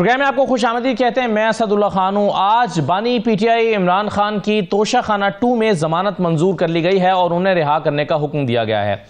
Programme में आपको खुशामदीद कहते हैं। मैं असदुल्ला खान हूं। आज बानी पीटीआई इमरान खान की तोशाखाना 2 में जमानत मंजूर कर ली गई है और उन्हें रिहा करने का हुक्म दिया गया है।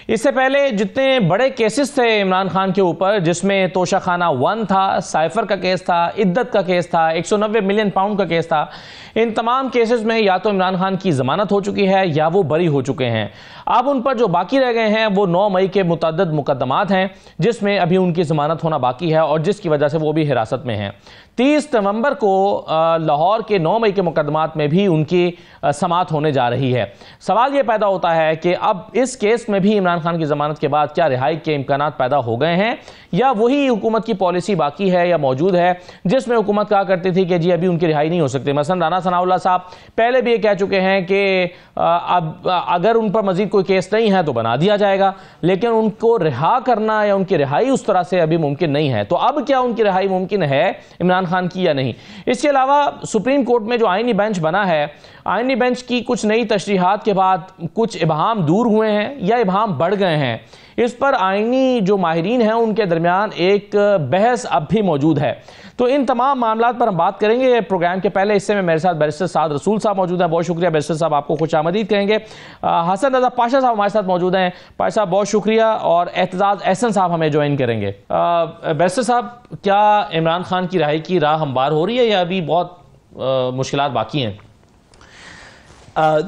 इससे पहले जितने बड़े केसेस थे इमरान खान के ऊपर, जिसमें तोशाखाना 1 था, साइफर का केस था, इद्दत का केस था, 190 मिलियन पाउंड का केस था, इन तमाम केसेस में या तो इमरान खान की जमानत हो चुकी है या वो बरी हो चुके हैं। अब उन पर जो बाकी रह गए हैं वो 9 मई के मुतअद्दिद मुकदमात हैं, जिसमें अभी उनकी जमानत होना बाकी है और जिसकी वजह से वो भी हिरासत में हैं। 30 नवंबर को लाहौर के 9 मई के मुकदमात में भी उनकी समाअत होने जा रही है। सवाल ये पैदा होता है कि अब इस केस में भी इमरान खान की जमानत के बाद क्या रिहाई के इम्कानात पैदा हो गए हैं या वही हुकूमत की पॉलिसी बाकी है या मौजूद है, जिसमें हुकूमत कहा करती थी कि जी अभी उनकी रिहाई नहीं हो सकती। मसलन राना सनाउल्लाह साहब पहले भी ये कह चुके हैं कि अब अगर उन पर मजीद कोई केस नहीं है तो बना दिया जाएगा, लेकिन उनको रिहा करना या उनकी रिहाई उस तरह से अभी मुमकिन नहीं है। तो अब क्या उनकी रिहाई मुमकिन है इमरान खान की या नहीं? इसके अलावा सुप्रीम कोर्ट में जो आईनी बेंच बना है, आईनी बेंच की कुछ नई तशरीहात के बाद कुछ इबहाम दूर हुए हैं या इबहाम बढ़ गए हैं, इस पर आईनी जो माहिरीन हैं उनके दरमियान एक बहस अब भी मौजूद है। तो इन तमाम मामलात पर हम बात करेंगे। प्रोग्राम के पहले हिस्से में मेरे साथ बैरिस्टर साद रसूल साहब मौजूद हैं। बहुत शुक्रिया बैरिस्टर साहब, आपको खुशामदीद कहेंगे। हसन रजा पाशा साहब हमारे साथ मौजूद हैं। पाशा साहब बहुत शुक्रिया। और एहतजाज एहसन साहब हमें ज्वाइन करेंगे। बैरिस्टर साहब, क्या इमरान खान की रिहाई की राह हमवार हो रही है या अभी बहुत मुश्किलात बाकी हैं?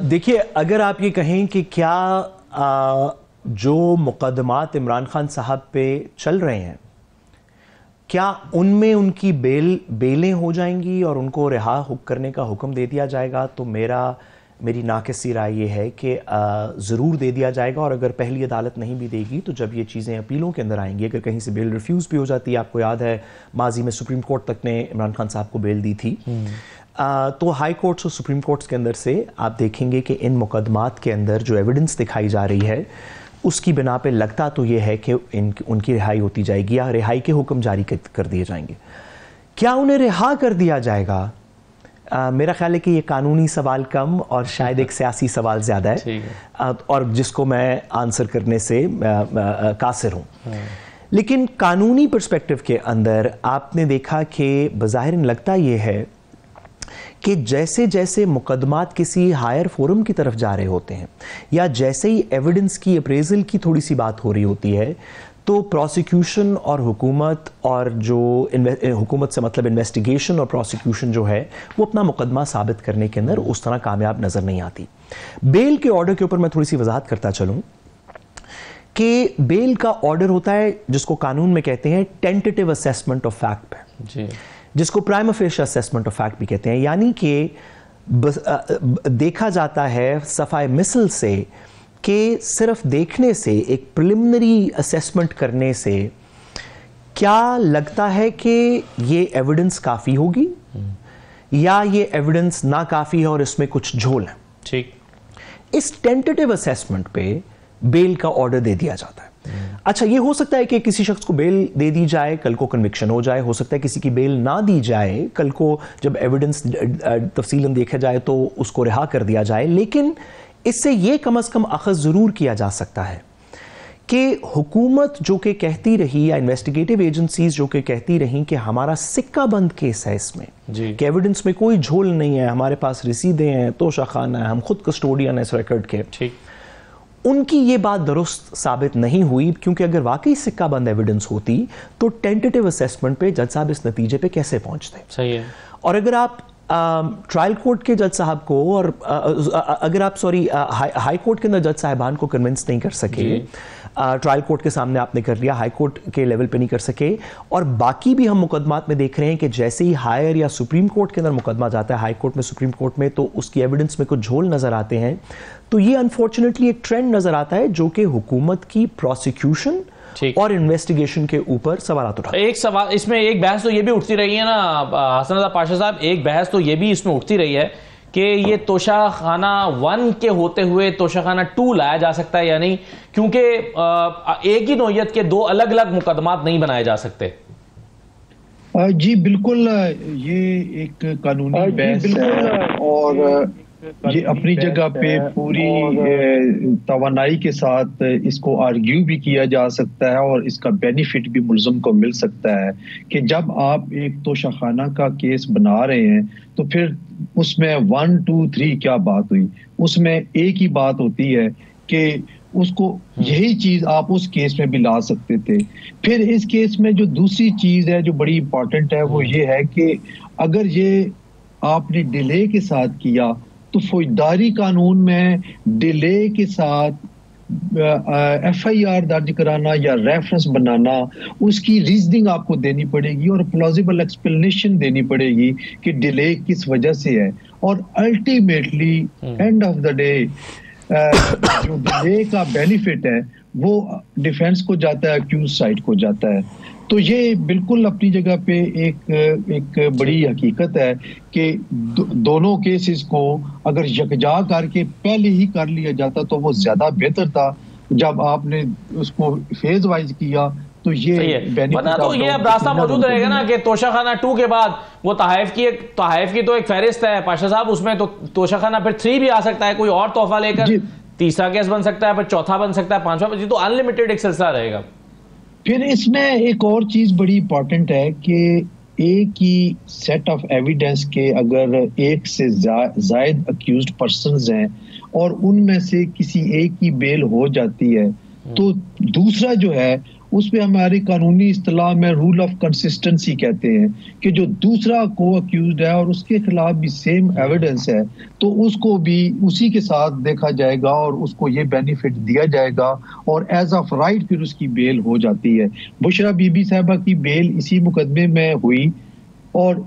देखिए, अगर आप ये कहें कि क्या जो मुकदमात इमरान खान साहब पे चल रहे हैं, क्या उनमें उनकी बेलें हो जाएंगी और उनको रिहा करने का हुक्म दे दिया जाएगा, तो मेरी नाक़िसी राय ये है कि ज़रूर दे दिया जाएगा। और अगर पहली अदालत नहीं भी देगी तो जब ये चीज़ें अपीलों के अंदर आएंगी, अगर कहीं से बेल रिफ्यूज़ भी हो जाती है, आपको याद है माजी में सुप्रीम कोर्ट तक ने इमरान खान साहब को बेल दी थी, तो हाई कोर्ट्स और सुप्रीम कोर्ट्स के अंदर से आप देखेंगे कि इन मुकदमात के अंदर जो एविडेंस दिखाई जा रही है उसकी बिना पे लगता तो ये है कि उनकी रिहाई होती जाएगी या रिहाई के हुक्म जारी कर दिए जाएंगे। क्या उन्हें रिहा कर दिया जाएगा? मेरा ख्याल है कि ये कानूनी सवाल कम और शायद एक सियासी सवाल ज़्यादा है, और जिसको मैं आंसर करने से कासिर हूँ। लेकिन कानूनी पर्सपेक्टिव के अंदर आपने देखा कि बज़ाहिर लगता ये है कि जैसे जैसे मुकदमात किसी हायर फोरम की तरफ जा रहे होते हैं या जैसे ही एविडेंस की अप्रेजल की थोड़ी सी बात हो रही होती है, तो प्रोसिक्यूशन और हुकूमत, और जो हुकूमत से मतलब इन्वेस्टिगेशन और प्रोसिक्यूशन जो है, वो अपना मुकदमा साबित करने के अंदर उस तरह कामयाब नज़र नहीं आती। बेल के ऑर्डर के ऊपर मैं थोड़ी सी वजाहत करता चलूँ कि बेल का ऑर्डर होता है जिसको कानून में कहते हैं टेंटेटिव असेसमेंट ऑफ फैक्ट पे, जिसको prima facial assessment of fact भी कहते हैं। यानी कि देखा जाता है सफाए मिसल से कि सिर्फ देखने से, एक प्रिलिमिनरी असेसमेंट करने से क्या लगता है कि ये एविडेंस काफ़ी होगी या ये एविडेंस ना काफ़ी है और इसमें कुछ झोल है। ठीक, इस टेंटेटिव असेसमेंट पे बेल का ऑर्डर दे दिया जाता है। अच्छा, ये हो सकता है कि किसी शख्स को बेल दे दी जाए, कल को कन्विक्शन हो जाए, हो सकता है किसी की बेल ना दी जाए, कल को जब एविडेंस तफसीलन देखा जाए तो उसको रिहा कर दिया जाए। लेकिन इससे ये कम अज़ कम अखज़ ज़रूर किया जा सकता है कि हुकूमत जो कि कहती रही या इन्वेस्टिगेटिव एजेंसीज जो कि कहती रहीं कि हमारा सिक्का बंद केस है इसमें, कि एविडेंस में कोई झोल नहीं है, हमारे पास रसीदें हैं, तोशाखाना है, हम खुद कस्टोडियन है इस रिकॉर्ड के, ठीक, उनकी ये बात दुरुस्त साबित नहीं हुई। क्योंकि अगर वाकई सिक्का बंद एविडेंस होती तो टेंटेटिव असेसमेंट पे जज साहब इस नतीजे पे कैसे पहुंचते? सही है। और अगर आप ट्रायल कोर्ट के जज साहब को और अगर आप हाई कोर्ट के अंदर जज साहिबान को कन्विंस नहीं कर सके, ट्रायल कोर्ट के सामने आपने कर लिया, हाई कोर्ट के लेवल पे नहीं कर सके, और बाकी भी हम मुकदमात में देख रहे हैं कि जैसे ही हायर या सुप्रीम कोर्ट के अंदर मुकदमा जाता है, हाई कोर्ट में, सुप्रीम कोर्ट में, तो उसकी एविडेंस में कुछ झोल नजर आते हैं। तो ये अनफॉर्चुनेटली एक ट्रेंड नजर आता है जो कि हुकूमत की प्रोसिक्यूशन और इन्वेस्टिगेशन के ऊपर सवाल उठा। एक सवाल इसमें, एक बहस तो ये भी उठती रही है ना हसन रजा पाशा साहब, एक बहस तो ये भी इसमें उठती रही है कि ये तोशाखाना 1 के होते हुए तोशाखाना 2 लाया जा सकता है या नहीं, क्योंकि एक ही नौयत के 2 अलग अलग मुकदमात नहीं बनाए जा सकते। जी बिल्कुल, ये एक कानूनी बहस है और ये अपनी जगह पे पूरी तवानाई के साथ इसको आर्ग्यू भी किया जा सकता है और इसका बेनिफिट भी मुल्ज़म को मिल सकता है कि जब आप एक तोशाखाना का केस बना रहे हैं तो फिर उसमें 1, 2, 3 क्या बात हुई, उसमें एक ही बात होती है कि उसको यही चीज आप उस केस में भी ला सकते थे। फिर इस केस में जो दूसरी चीज है जो बड़ी इंपॉर्टेंट है वो ये है कि अगर ये आपने डिले के साथ किया तो फौजदारी कानून में डिले के साथ FIR दर्ज कराना या रेफरेंस बनाना, उसकी रीजनिंग आपको देनी पड़ेगी और प्लॉजिबल एक्सप्लेनेशन देनी पड़ेगी कि डिले किस वजह से है। और ultimately end of the day जो डिले का बेनिफिट है वो डिफेंस को जाता है, अक्यूज साइड को जाता है। तो ये बिल्कुल अपनी जगह पे एक बड़ी हकीकत है कि दोनों केसेस को अगर यकजा करके पहले ही कर लिया जाता तो वो ज्यादा बेहतर था। जब आपने उसको फेज वाइज किया तो ये वरना तो ये अब रास्ता मौजूद रहेगा ना कि तोशाखाना 2 के बाद वो तहाइफ की तो एक फहरिस्त है पाशा साहब, उसमें तो तोशाखाना फिर 3 भी आ सकता है, कोई और तोहफा लेकर तीसरा केस बन सकता है, फिर चौथा बन सकता है, पांचवा, तो अनलिमिटेड एक सिलसिला रहेगा। फिर इसमें एक और चीज बड़ी इंपॉर्टेंट है कि एक ही सेट ऑफ एविडेंस के अगर एक से जायद अक्यूज्ड पर्संस हैं और उनमें से किसी एक की बेल हो जाती है तो दूसरा जो है उसमें हमारी कानूनी इस्तिलाह में रूल ऑफ कंसिस्टेंसी कहते हैं कि जो दूसरा को अक्यूज्ड है और उसके खिलाफ भी सेम एविडेंस है तो उसको भी उसी के साथ देखा जाएगा और उसको ये बेनिफिट दिया जाएगा और एज ऑफ राइट फिर उसकी बेल हो जाती है। बुशरा बीबी साहबा की बेल इसी मुकदमे में हुई और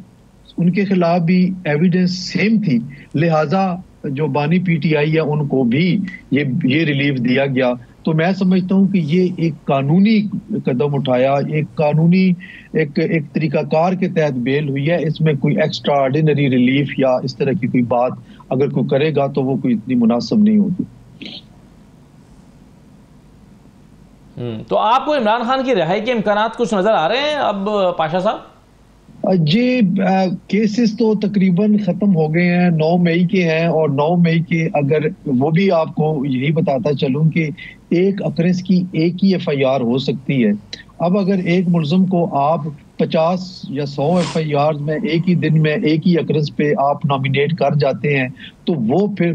उनके खिलाफ भी एविडेंस सेम थी, लिहाजा जो बानी PTI है उनको भी ये रिलीफ दिया गया। तो मैं समझता हूं कि ये एक कानूनी कदम उठाया, एक कानूनी एक तरीकाकार के तहत बेल हुई है। इसमें कोई एक्स्ट्रा ऑर्डिनरी रिलीफ या इस तरह की कोई बात अगर कोई करेगा तो वो कोई इतनी मुनासिब नहीं होगी। तो आपको इमरान खान की रिहाई के इम्कानात कुछ नजर आ रहे हैं अब पाशा साहब? जी केसेस तो तकरीबन खत्म हो गए हैं, 9 मई के हैं और 9 मई के अगर वो भी आपको यही बताता चलूं कि एक अक्रेंस की एक ही FIR हो सकती है। अब अगर एक मुल्ज़िम को आप 50 या 100 FIR में एक ही दिन में एक ही अक्रेंस पे आप नॉमिनेट कर जाते हैं तो वो फिर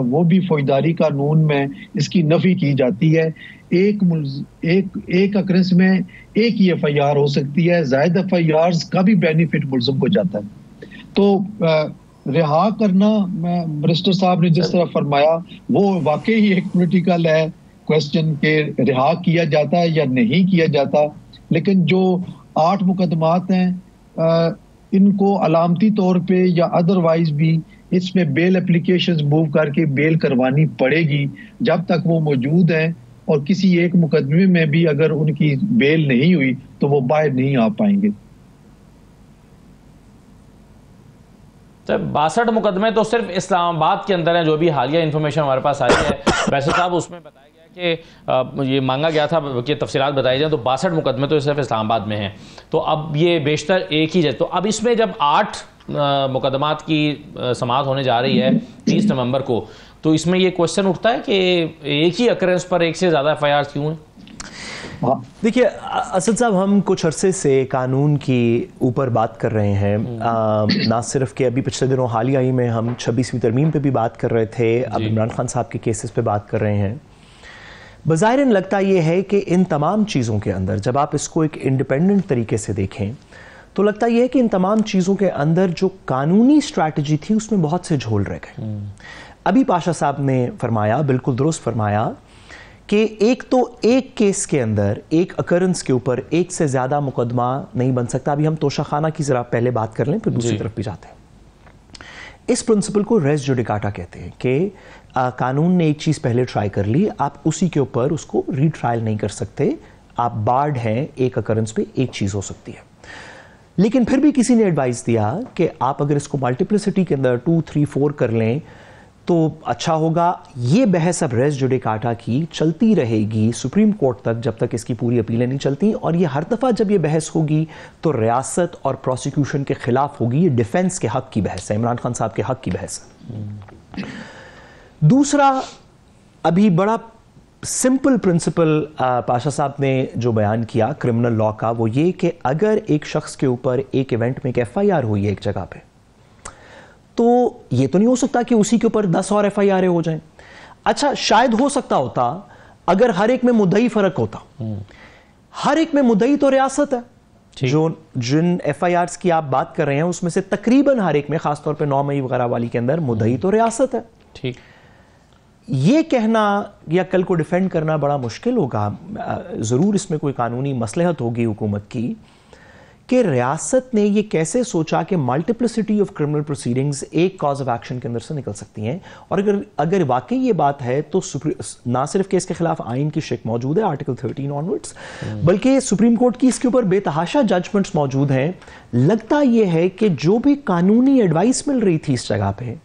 वो भी फौजदारी कानून में इसकी नफी की जाती है। एक अक्रेंस में एक ही FIR हो सकती है, जायद FIRs का भी बेनिफिट मुल्ज़िम को जाता है। तो रिहा करना, मिनिस्टर साहब ने जिस तरह फरमाया वो वाकई ही एक पॉलिटिकल है क्वेश्चन के रिहा किया जाता है या नहीं किया जाता, लेकिन जो 8 मुकदमात हैं इनको अलामती तौर पे या अदरवाइज भी इसमें बेल एप्लीकेशंस मूव करके बेल करवानी पड़ेगी। जब तक वो मौजूद हैं और किसी एक मुकदमे में भी अगर उनकी बेल नहीं हुई तो वो बाहर नहीं आ पाएंगे। 62 मुकदमे तो सिर्फ इस्लामाबाद के अंदर हैं, जो भी हालिया इंफॉर्मेशन हमारे पास आई है। वैसे साहब उसमें बताया गया कि ये मांगा गया था कि तफसीलात बताई जाए, तो 62 मुकदमे तो सिर्फ इस्लामाबाद में हैं। तो अब ये बेशतर एक ही है, तो अब इसमें जब 8 मुकदमात की समाअत होने जा रही है 30 नवंबर को, तो इसमें ये क्वेश्चन उठता है कि एक ही अक्रेंस पर एक से ज़्यादा FIR क्यों है? देखिए असद साहब, हम कुछ अरसे से कानून की ऊपर बात कर रहे हैं, ना सिर्फ कि अभी पिछले दिनों हालिया ही में हम 26वीं तरमीम पे भी बात कर रहे थे, अब इमरान खान साहब के केसेस पे बात कर रहे हैं। बज़ाहिरन लगता ये है कि इन तमाम चीज़ों के अंदर जब आप इसको एक इंडिपेंडेंट तरीके से देखें तो लगता यह है कि इन तमाम चीज़ों के अंदर जो कानूनी स्ट्रैटेजी थी उसमें बहुत से झोल रह गए। अभी पाशा साहब ने फरमाया, बिल्कुल दुरुस्त फरमाया, कि एक तो एक केस के अंदर एक अकरेंस के ऊपर एक से ज़्यादा मुकदमा नहीं बन सकता। अभी हम तोशाखाना की ज़रा पहले बात कर लें फिर दूसरी तरफ भी जाते हैं। इस प्रिंसिपल को रेस जुडिकाटा कहते हैं कि कानून ने एक चीज़ पहले ट्राई कर ली, आप उसी के ऊपर उसको रीट्रायल नहीं कर सकते, आप बार्ड हैं, एक अकरेंस पे एक चीज़ हो सकती है। लेकिन फिर भी किसी ने एडवाइस दिया कि आप अगर इसको मल्टीप्लिसिटी के अंदर 2, 3, 4 कर लें तो अच्छा होगा। ये बहस अब रेस जुडिकाटा की चलती रहेगी सुप्रीम कोर्ट तक जब तक इसकी पूरी अपीलें नहीं चलती, और ये हर दफ़ा जब ये बहस होगी तो रियासत और प्रोसिक्यूशन के खिलाफ होगी। ये डिफेंस के हक की बहस है, इमरान खान साहब के हक की बहस है। दूसरा, अभी बड़ा सिंपल प्रिंसिपल पाशा साहब ने जो बयान किया क्रिमिनल लॉ का, वो ये कि अगर एक शख्स के ऊपर एक इवेंट में एक FIR हुई है एक जगह पे, तो ये तो नहीं हो सकता कि उसी के ऊपर 10 और FIR हो जाएं। अच्छा, शायद हो सकता होता अगर हर एक में मुद्दई फर्क होता। हर एक में मुद्दई तो रियासत है। जो जिन FIRs की आप बात कर रहे हैं उसमें से तकरीबन हर एक में, खासतौर पे 9 मई वगैरह वाली के अंदर, मुद्दई तो रियासत है। ठीक, ये कहना या कल को डिफेंड करना बड़ा मुश्किल होगा। ज़रूर इसमें कोई कानूनी मसलहत होगी हुकूमत की कि रियासत ने ये कैसे सोचा कि मल्टीप्लिसिटी ऑफ क्रिमिनल प्रोसीडिंग्स एक कॉज ऑफ एक्शन के अंदर से निकल सकती हैं। और अगर वाकई ये बात है तो ना सिर्फ केस के खिलाफ आइन की शिक मौजूद है आर्टिकल 13 ऑनवर्ड्स, बल्कि सुप्रीम कोर्ट की इसके ऊपर बेतहाशा जजमेंट्स मौजूद हैं। लगता यह है कि जो भी कानूनी एडवाइस मिल रही थी इस जगह पे,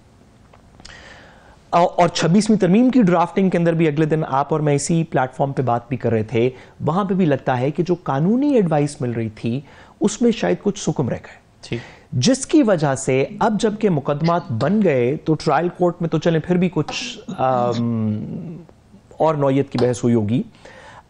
और 26वीं तरमीम की ड्राफ्टिंग के अंदर भी अगले दिन आप और मैं इसी प्लेटफॉर्म पे बात भी कर रहे थे, वहां पे भी लगता है कि जो कानूनी एडवाइस मिल रही थी उसमें शायद कुछ सुकुम रह गए, जिसकी वजह से अब जबकि मुकदमात बन गए तो ट्रायल कोर्ट में तो चले फिर भी कुछ और नौयत की बहस हुई होगी।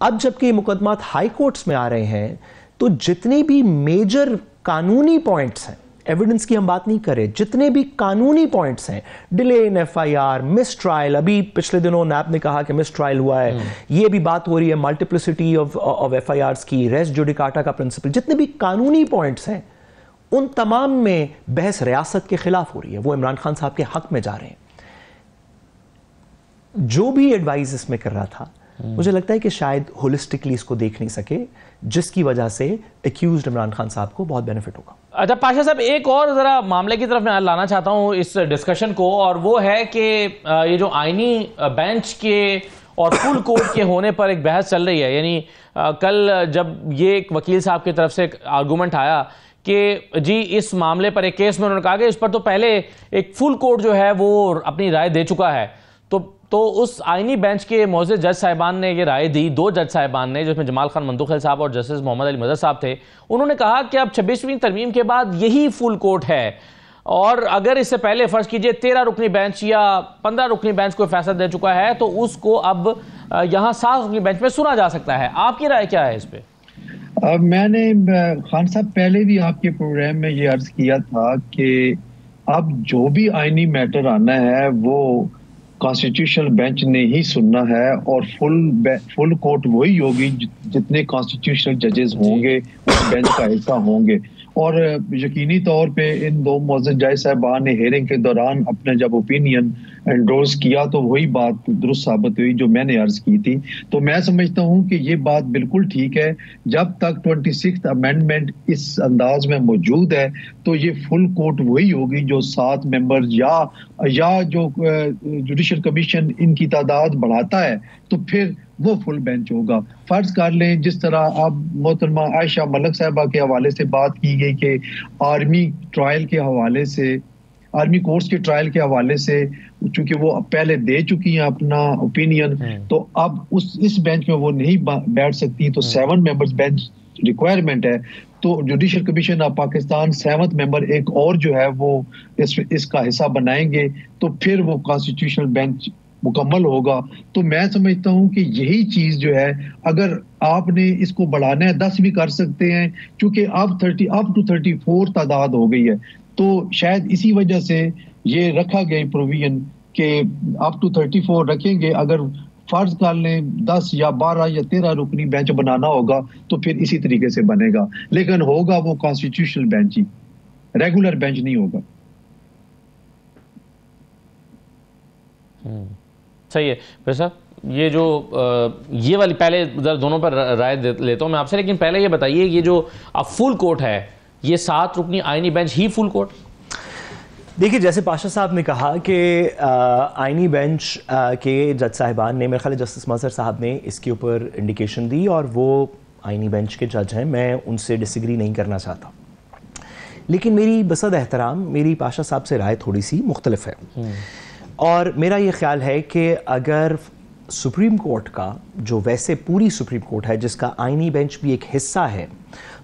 अब जबकि मुकदमात हाई कोर्ट्स में आ रहे हैं तो जितने भी मेजर कानूनी पॉइंट्स हैं, एविडेंस की हम बात नहीं करें, जितने भी कानूनी पॉइंट्स हैं, delay in FIR, miss trial, अभी पिछले दिनों नैब ने कहा कि मिस ट्रायल हुआ है, ये भी बात हो रही है मल्टीप्लिसिटी ऑफ FIRs की, रेस जुडिकाटा का प्रिंसिपल, जितने भी कानूनी पॉइंट्स हैं उन तमाम में बहस रियासत के खिलाफ हो रही है। वो इमरान खान साहब के हक में जा रहे हैं। जो भी एडवाइस इसमें कर रहा था, मुझे लगता है कि शायद होलिस्टिकली इसको देख नहीं सके, जिसकी वजह से एक्यूज्ड इमरान खान साहब को बहुत बेनिफिट होगा। अच्छा पाशा साहब, एक और जरा मामले की तरफ मैं लाना चाहता हूं इस डिस्कशन को, और वो है कि ये जो आईनी बेंच के और फुल कोर्ट के होने पर एक बहस चल रही है। यानी कल जब ये एक वकील साहब की तरफ से एक आर्गूमेंट आया कि जी इस मामले पर एक केस में उन्होंने कहा कि इस पर तो पहले एक फुल कोर्ट जो है वो अपनी राय दे चुका है, तो उस आईनी बेंच के मौजूद जज साहिबान ने ये राय दी, 2 जज साहिबान ने, जिसमें जमाल खान मंदुखैल साहब और जस्टिस मोहम्मद अली मदद साहब थे। उन्होंने कहा कि अब 26वीं तरमीम के बाद यही फुल कोर्ट है, और अगर इससे पहले फर्ज कीजिए 13 रुकनी बेंच या 15 रुकनी बेंच कोई फैसला दे चुका है तो उसको अब यहाँ 7 रुकनी बेंच में सुना जा सकता है। आपकी राय क्या है इस पे? मैंने खान साहब पहले भी आपके प्रोग्राम में ये अर्ज किया था कि अब जो भी आईनी मैटर आना है वो कॉन्स्टिट्यूशनल बेंच ने ही सुनना है, और फुल कोर्ट वही होगी जितने कॉन्स्टिट्यूशनल जजेस होंगे उस बेंच का हिस्सा होंगे। और यकीनी तौर पे इन 2 मौजूद जज साहबान ने हेयरिंग के दौरान अपने जब ओपिनियन एंडोर्स किया तो वही बात दुरुस्त साबित हुई जो मैंने अर्ज की थी। तो मैं समझता हूं कि ये बात बिल्कुल ठीक है। जब तक 26th अमेंडमेंट इस अंदाज में मौजूद है तो ये फुल कोर्ट वही होगी जो 7 मेंबर या जो जुडिशल कमीशन इनकी तादाद बढ़ाता है तो फिर वो फुल बेंच होगा। फर्ज कर लें जिस तरह अब मोहतरमा आयशा मलिक साहबा के हवाले से बात की गई कि आर्मी ट्रायल के हवाले से, आर्मी कोर्ट्स के ट्रायल के हवाले से, चूंकि वो पहले दे चुकी हैं अपना ओपिनियन, तो अब इस बेंच में वो नहीं बैठ सकती, तो 7 मेंबर्स बेंच रिक्वायरमेंट है। तो judicial commission of Pakistan 7th member एक और जो है वो इसका हिस्सा बनाएंगे, तो फिर वो कॉन्स्टिट्यूशनल बेंच मुकम्मल होगा। तो मैं समझता हूं कि यही चीज जो है, अगर आपने इसको बढ़ाना है 10 भी कर सकते हैं, क्योंकि अब 34 तादाद हो गई है, तो शायद इसी वजह से ये रखा गया प्रोविजन कि अप टू 34 रखेंगे। अगर फर्ज कर लें 10 या 12 या 13 रुकनी बेंच बनाना होगा तो फिर इसी तरीके से बनेगा, लेकिन होगा वो कॉन्स्टिट्यूशनल बेंच ही, रेगुलर बेंच नहीं होगा। सही है फिर साहब, ये जो ये वाली पहले दोनों पर राय लेता हूं मैं आपसे, लेकिन पहले ये बताइए ये जो अब फुल कोर्ट है ये 7 रुकनी आईनी बेंच ही फुल कोर्ट? देखिए, जैसे पाशा साहब ने कहा कि आईनी बेंच के जज साहिबान ने, मेरे ख्याल जस्टिस मजहर साहब ने इसके ऊपर इंडिकेशन दी और वो आईनी बेंच के जज हैं, मैं उनसे डिसएग्री नहीं करना चाहता, लेकिन मेरी बसद एहतराम मेरी पाशा साहब से राय थोड़ी सी मुख्तलिफ है। और मेरा ये ख्याल है कि अगर सुप्रीम कोर्ट का, जो वैसे पूरी सुप्रीम कोर्ट है जिसका आईनी बेंच भी एक हिस्सा है,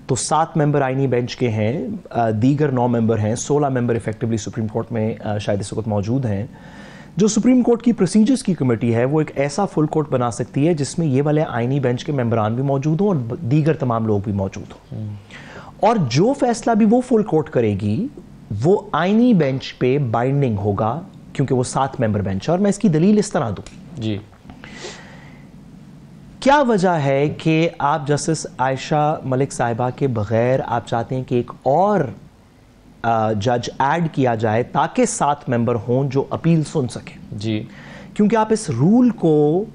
तो 7 मेंबर आईनी बेंच के हैं, दीगर 9 मेंबर हैं, 16 मेंबर इफेक्टिवली सुप्रीम कोर्ट में शायद इस वक्त मौजूद हैं। जो सुप्रीम कोर्ट की प्रोसीजर्स की कमेटी है वो एक ऐसा फुल कोर्ट बना सकती है जिसमें ये वाले आईनी बेंच के मेंबरान भी मौजूद हों और दीगर तमाम लोग भी मौजूद हों, और जो फैसला भी वो फुल कोर्ट करेगी वो आईनी बेंच पे बाइंडिंग होगा, क्योंकि वो 7 मेंबर बेंच है। और मैं इसकी दलील इस तरह दूं जी। क्या वजह है कि आप जस्टिस आयशा मलिक साहिबा के बगैर आप चाहते हैं कि एक और जज ऐड किया जाए ताकि 7 मेंबर हों जो अपील सुन सकें? जी, क्योंकि आप इस रूल को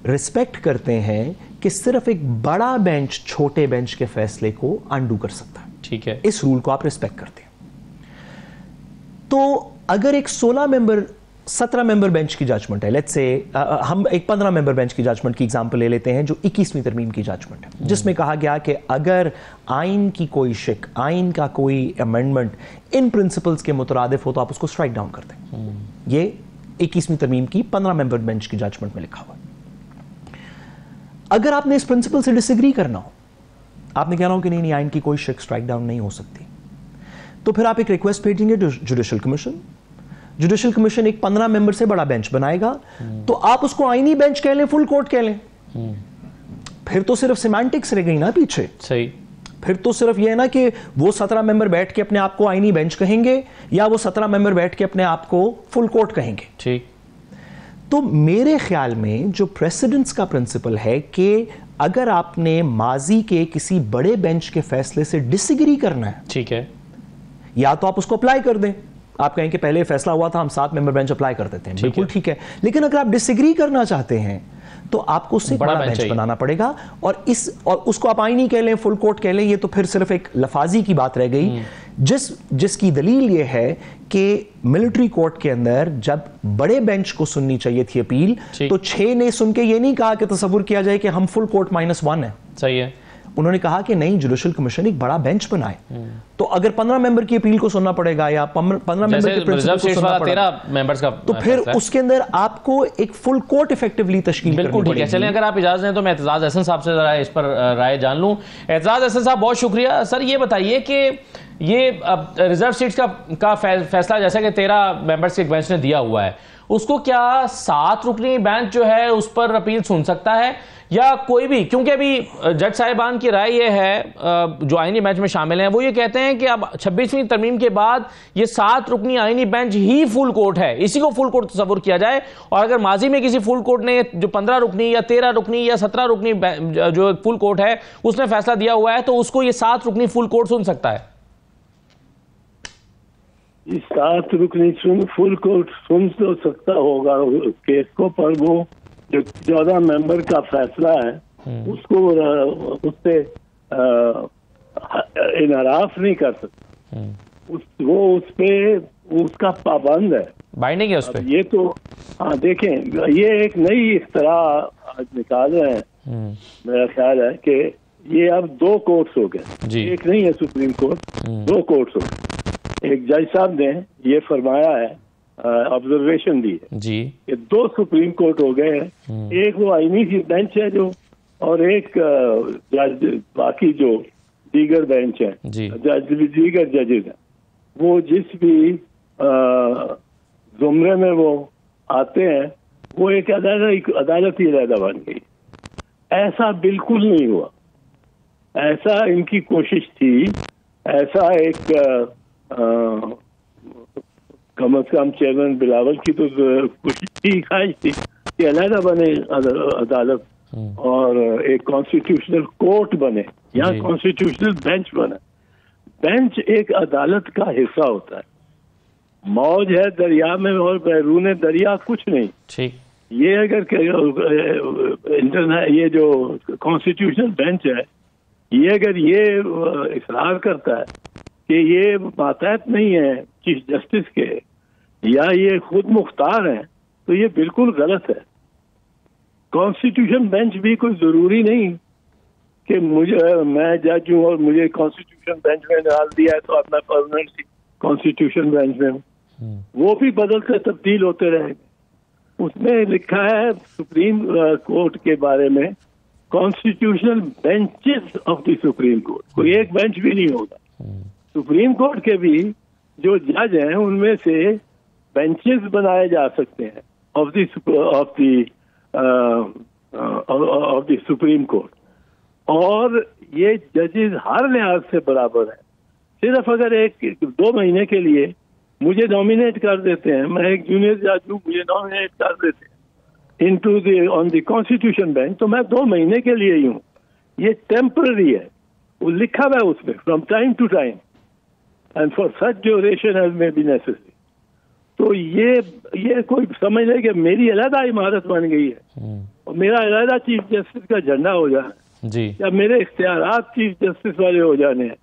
रिस्पेक्ट करते हैं कि सिर्फ एक बड़ा बेंच छोटे बेंच के फैसले को अनडू कर सकता है। ठीक है, इस रूल को आप रिस्पेक्ट करते हैं। तो अगर एक 17 मेंबर बेंच की जजमेंट है, लेट्स से हम एक 15 मेंबर बेंच की जजमेंट की एग्जांपल ले लेते हैं जो 21वीं तरमीम की जजमेंट है, जिसमें कहा गया कि अगर आइन की कोई शिक, आइन का कोई अमेंडमेंट इन प्रिंसिपल्स के मुतरादिफ हो तो आप उसको स्ट्राइक डाउन कर दें। ये 21वीं तरमीम की 15 मेंबर बेंच की जजमेंट में लिखा हुआ है। अगर आपने इस प्रिंसिपल से डिसएग्री करना हो, आपने कहना हो कि नहीं आइन की कोई शिक स्ट्राइक डाउन नहीं हो सकती, तो फिर आप एक रिक्वेस्ट भेजेंगे जुडिशल कमीशन। जुडिशल कमीशन एक 15 मेंबर से बड़ा बेंच बनाएगा, तो आप उसको आईनी बेंच कह लें, फुल कोर्ट कह लें, फिर तो सिर्फ सिमेंटिक्स रह गई ना पीछे। सही। फिर तो सिर्फ यह है ना कि वो 17 मेंबर बैठ के अपने आप को आईनी बेंच कहेंगे या वो 17 मेंबर बैठ के अपने आप को फुल कोर्ट कहेंगे। ठीक। तो मेरे ख्याल में जो प्रेसिडेंट्स का प्रिंसिपल है कि अगर आपने माजी के किसी बड़े बेंच के फैसले से डिसएग्री करना है, ठीक है, या तो आप उसको अप्लाई कर दें, आप कहें कि पहले फैसला हुआ था हम 7 मेंबर बेंच अप्लाई कर देते हैं, बिल्कुल ठीक है। लेकिन अगर आप डिसएग्री करना चाहते हैं तो आपको उससे बड़ा बेंच बनाना पड़ेगा, और उसको आप आईनी कह लें, फुल कोर्ट कह लें, ये तो फिर सिर्फ एक लफाजी की बात रह गई। जिसकी दलील ये है कि मिलिट्री कोर्ट के अंदर जब बड़े बेंच को सुननी चाहिए थी अपील, तो 6 ने सुन के ये नहीं कहा कि तसव्वुर किया जाए कि हम फुल कोर्ट -1 है। सही है। उन्होंने कहा कि नहीं, जुडिशल कमीशन एक बड़ा बेंच बनाए। तो अगर 15 मेंबर की अपील को सुनना पड़ेगा या 15 मेंबर के प्रिंसिपल को सुनना पड़ेगा, 13 मेंबर्स का, तो फिर उसके अंदर आपको एक फुल कोर्ट इफेक्टिवली तश्कील करनी पड़ेगी। बिल्कुल ठीक है। चलें, अगर आप इजाजत दें तो मैं एतजाज अहसन साहब से जरा इस पर राय जान लूं। एतजाज अहसन साहब, बहुत शुक्रिया। सर, ये बताइए कि ये रिजर्व सीट्स का फैसला जैसा कि 13 मेंबर्स के एक बेंच ने दिया हुआ है, उसको क्या 7 रुकनी बेंच जो है उस पर अपील सुन सकता है या कोई भी? क्योंकि अभी जज साहिबान की राय ये है, जो आईनी बेंच में शामिल हैं, वो ये कहते हैं कि अब 26वीं तरमीम के बाद ये 7 रुकनी आईनी बेंच ही फुल कोर्ट है, इसी को फुल कोर्ट तस्वुर किया जाए। और अगर माजी में किसी फुल कोर्ट ने जो 15 रुकनी या 13 रुकनी या 17 रुकनी जो फुल कोर्ट है उसने फैसला दिया हुआ है, तो उसको ये 7 रुकनी फुल कोर्ट सुन सकता है। 7 रुकनी फुल कोर्ट सुन तो सकता होगा केस को, पर वो जो 14 मेंबर का फैसला है उसको उससे इनराफ नहीं कर सकता। वो उस पे उसका पाबंद है, बाइंडिंग है उस पे। ये तो हाँ, देखें, ये एक नई इख्तरा आज निकाल रहे हैं। मेरा ख्याल है कि ये अब 2 कोर्ट्स हो गए, एक नहीं है सुप्रीम कोर्ट, 2 कोर्ट्स हो गए। एक जज साहब ने ये फरमाया है, ऑब्जर्वेशन दी है जी, ये 2 सुप्रीम कोर्ट हो गए हैं। एक वो आईनी की बेंच है जो, और एक जज, बाकी जो दीगर बेंच है, दीगर जजेज हैं, वो जिस भी जुमरे में वो आते हैं वो एक अदालत ही अलहदा बन गई। ऐसा बिल्कुल नहीं हुआ, ऐसा इनकी कोशिश थी, ऐसा एक कम अज कम चेयरमैन बिलावल की तो कोशिश थी, ख्वाहिश थी कि अलहदा बने अदालत और एक कॉन्स्टिट्यूशनल कोर्ट बने, यहाँ कॉन्स्टिट्यूशनल बेंच बने। बेंच एक अदालत का हिस्सा होता है। मौज है दरिया में और बैरून दरिया कुछ नहीं। ठीक। ये अगर ये जो कॉन्स्टिट्यूशनल बेंच है, ये अगर ये इकरार करता है कि ये मातहत नहीं है चीफ जस्टिस के या ये खुद मुख्तार हैं, तो ये बिल्कुल गलत है। कॉन्स्टिट्यूशन बेंच भी कोई जरूरी नहीं कि मैं जज हूं और मुझे कॉन्स्टिट्यूशन बेंच में डाल दिया है तो अब मैं परमानेंट कॉन्स्टिट्यूशन बेंच में हूं। वो भी बदल कर तब्दील होते रहेंगे। उसमें लिखा है सुप्रीम कोर्ट के बारे में, constitutional benches of the supreme court, कोई एक बेंच भी नहीं होगा। सुप्रीम कोर्ट के भी जो जज हैं उनमें से बेंचेस बनाए जा सकते हैं ऑफ द सुप्रीम कोर्ट, और ये जजेस हर लिहाज से बराबर है। सिर्फ अगर 1-2 महीने के लिए मुझे नॉमिनेट कर देते हैं, मैं एक जूनियर जज हूँ, मुझे नॉमिनेट कर देते हैं ऑन द कॉन्स्टिट्यूशन बेंच, तो मैं 2 महीने के लिए ही हूँ। ये टेम्पररी है, वो लिखा हुआ है उसमें, from time to time and for such duration as may be necessary. तो ये कोई समझ ले कि मेरी अलहदा इमारत बन गई है और मेरा अलहदा चीफ जस्टिस का झंडा हो जाना है जी, या मेरे इख्तियारात चीफ जस्टिस वाले हो जाने हैं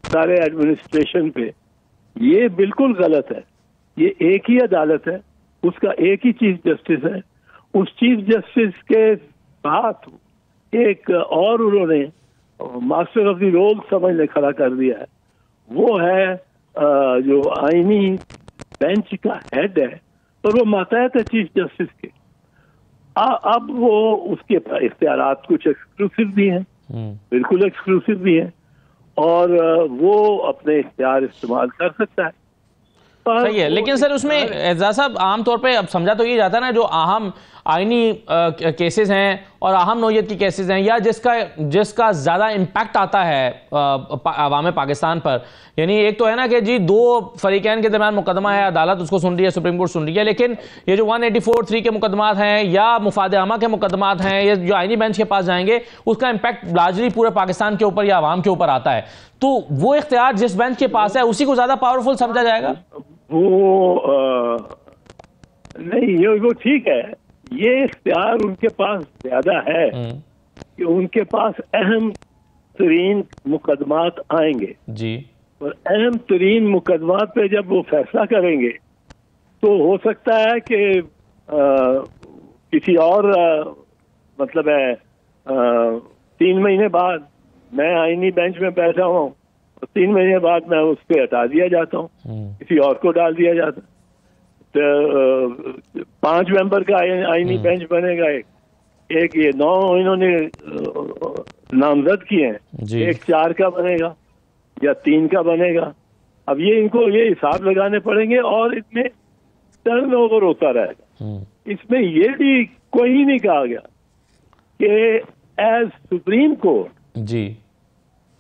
सारे एडमिनिस्ट्रेशन पे, ये बिल्कुल गलत है। ये एक ही अदालत है, उसका एक ही चीफ जस्टिस है। उस चीफ जस्टिस के साथ एक और उन्होंने मास्टर ऑफ द रोल समझने खड़ा कर दिया है, वो है जो आईनी बेंच का हेड है, और वो मातहत है चीफ जस्टिस के। अब वो उसके इख्तियारात कुछ एक्सक्लूसिव भी हैं, बिल्कुल एक्सक्लूसिव भी हैं, और वो अपने इख्तियार इस्तेमाल कर सकता है। सही है, लेकिन सर उसमें एजाज साहब आमतौर पे अब समझा तो ये जाता है ना, जो अहम आईनी केसेस हैं और अहम नौयत की केसेस हैं, या जिसका ज़्यादा इम्पैक्ट आता है अवाम पाकिस्तान पर, यानी एक तो है ना कि जी 2 फरीकैन के दरमियान मुकदमा है, अदालत उसको सुन रही है, सुप्रीम कोर्ट सुन रही है, लेकिन ये जो 184(3) के मुकदमात हैं या मुफाद आमा के मुकदमात हैं, ये जो आईनी बेंच के पास जाएंगे, उसका इम्पैक्ट लार्जली पूरे पाकिस्तान के ऊपर या अवाम के ऊपर आता है। तो वो इख्तियार जिस बेंच के पास है उसी को ज़्यादा पावरफुल समझा जाएगा? नहीं, वो ठीक है, ये इख्तियार उनके पास ज्यादा है कि उनके पास अहम तरीन मुकदमात आएंगे जी, और अहम तरीन मुकदमात पे जब वो फैसला करेंगे तो हो सकता है कि किसी और मतलब है 3 महीने बाद मैं आईनी बेंच में बैठा हूँ, 3 महीने बाद मैं उस पर हटा दिया जाता हूँ, किसी और को डाल दिया जाता। तो 5 मेंबर का आईनी बेंच बनेगा, एक ये 9 इन्होंने नामजद किए हैं, एक 4 का बनेगा या 3 का बनेगा। अब ये इनको ये हिसाब लगाने पड़ेंगे और इसमें टर्न ओवर होता रहेगा। इसमें ये भी कोई नहीं कहा गया कि एज सुप्रीम कोर्ट जी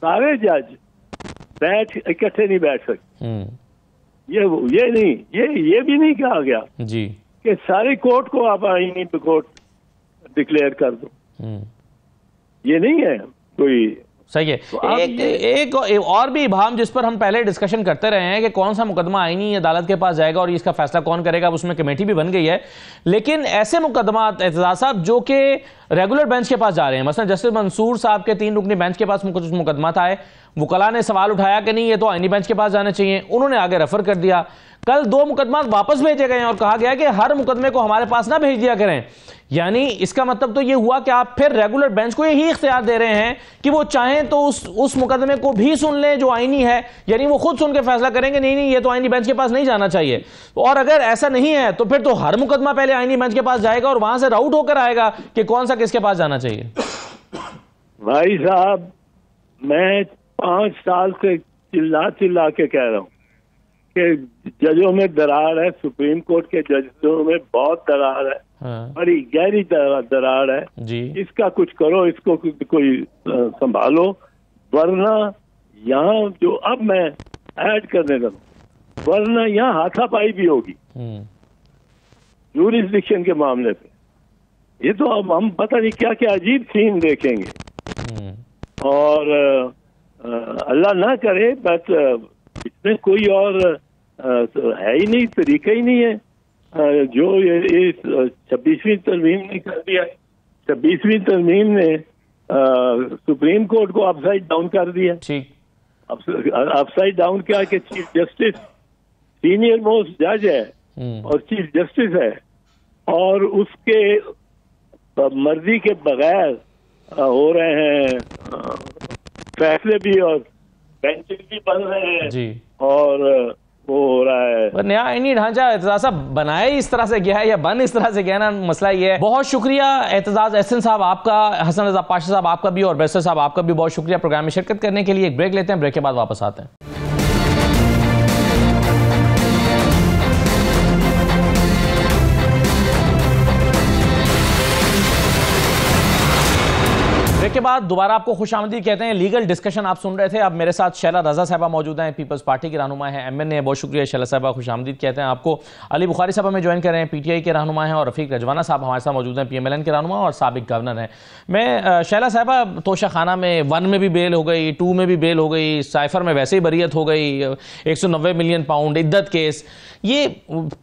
सारे जज इकट्ठे नहीं बैठ सकते। ये नहीं, ये भी नहीं कहा गया जी कि सारी कोर्ट को आप आईनी पे कोर्ट डिक्लेयर कर दो, ये नहीं है कोई। सही है। एक और भी इबाम जिस पर हम पहले डिस्कशन करते रहे हैं कि कौन सा मुकदमा आईनी अदालत के पास जाएगा और इसका फैसला कौन करेगा, उसमें कमेटी भी बन गई है, लेकिन ऐसे मुकदमा एतजाज साहब जो कि रेगुलर बेंच के पास जा रहे हैं, मसलन जस्टिस मंसूर साहब के 3 रुकनी बेंच के पास कुछ मुकदमा आए, वकला ने सवाल उठाया कि नहीं ये तो आईनी बेंच के पास जाने चाहिए, उन्होंने आगे रेफर कर दिया। कल 2 मुकदमा वापस भेजे गए और कहा गया कि हर मुकदमे को हमारे पास ना भेज दिया करें। यानी इसका मतलब तो ये हुआ कि आप फिर रेगुलर बेंच को यही इख्तियार दे रहे हैं कि वो चाहें तो उस मुकदमे को भी सुन लें जो आईनी है, यानी वो खुद सुन के फैसला करेंगे नहीं ये तो आईनी बेंच के पास नहीं जाना चाहिए। और अगर ऐसा नहीं है तो फिर तो हर मुकदमा पहले आईनी बेंच के पास जाएगा और वहां से राउट होकर आएगा कि कौन सा किसके पास जाना चाहिए। भाई साहब, मैं 5 साल से चिल्ला के कह रहा हूं कि जजों में दरार है, सुप्रीम कोर्ट के जजों में बहुत दरार है, बड़ी गहरी दरार है जी। इसका कुछ करो, इसको कोई संभालो, वरना यहाँ जो अब मैं ऐड करने लगा, वरना यहाँ हाथापाई भी होगी यूरिसडिक्शन के मामले पे। ये तो अब हम पता नहीं क्या क्या अजीब सीन देखेंगे और अल्लाह ना करे, बट इसमें कोई और है ही नहीं, तरीका ही नहीं है। जो ये 26वीं तरमीम ने कर दिया, 26वीं तरमीम ने सुप्रीम कोर्ट को अपसाइड डाउन कर दिया। अपसाइड डाउन क्या कि चीफ जस्टिस सीनियर मोस्ट जज है और चीफ जस्टिस है, और उसके मर्जी के बगैर हो रहे हैं फैसले भी और बेंचेस भी बन रहे हैं जी। और वो हो रहा है नया आईनी ढांचा एतजाज साहब बनाया इस तरह से गया है या बन इस तरह से गया ना, मसला ये है। बहुत शुक्रिया एतजाज एहसन साहब आपका, हसन रजा पाशा साहब आपका भी और बैरिस्टर साहब आपका भी बहुत शुक्रिया प्रोग्राम में शिरकत करने के लिए। एक ब्रेक लेते हैं, ब्रेक के बाद वापस आते हैं। ब्रेक के बाद दोबारा आपको खुशामदीद कहते हैं। लीगल डिस्कशन आप सुन रहे थे। अब मेरे साथ शैला रजा साहबा मौजूद हैं, पीपल्स पार्टी की रहनुमा हैं, MNA। बहुत शुक्रिया शैला साहबा, खुशामदीद कहते हैं आपको। अली बुखारी साहब हमें ज्वाइन कर रहे हैं, PTI के रहनुमा हैं, और रफ़ीक रजवाना साहब हमारे साथ मौजूद हैं, PMLN के रहनुमा और साबिक गवर्नर हैं। मैं शैला साहबा, तोशा खाना में 1 में भी बेल हो गई, 2 में भी बेल हो गई, साइफर में वैसे ही बरीयत हो गई, 190 मिलियन पाउंड इद्दत केस, ये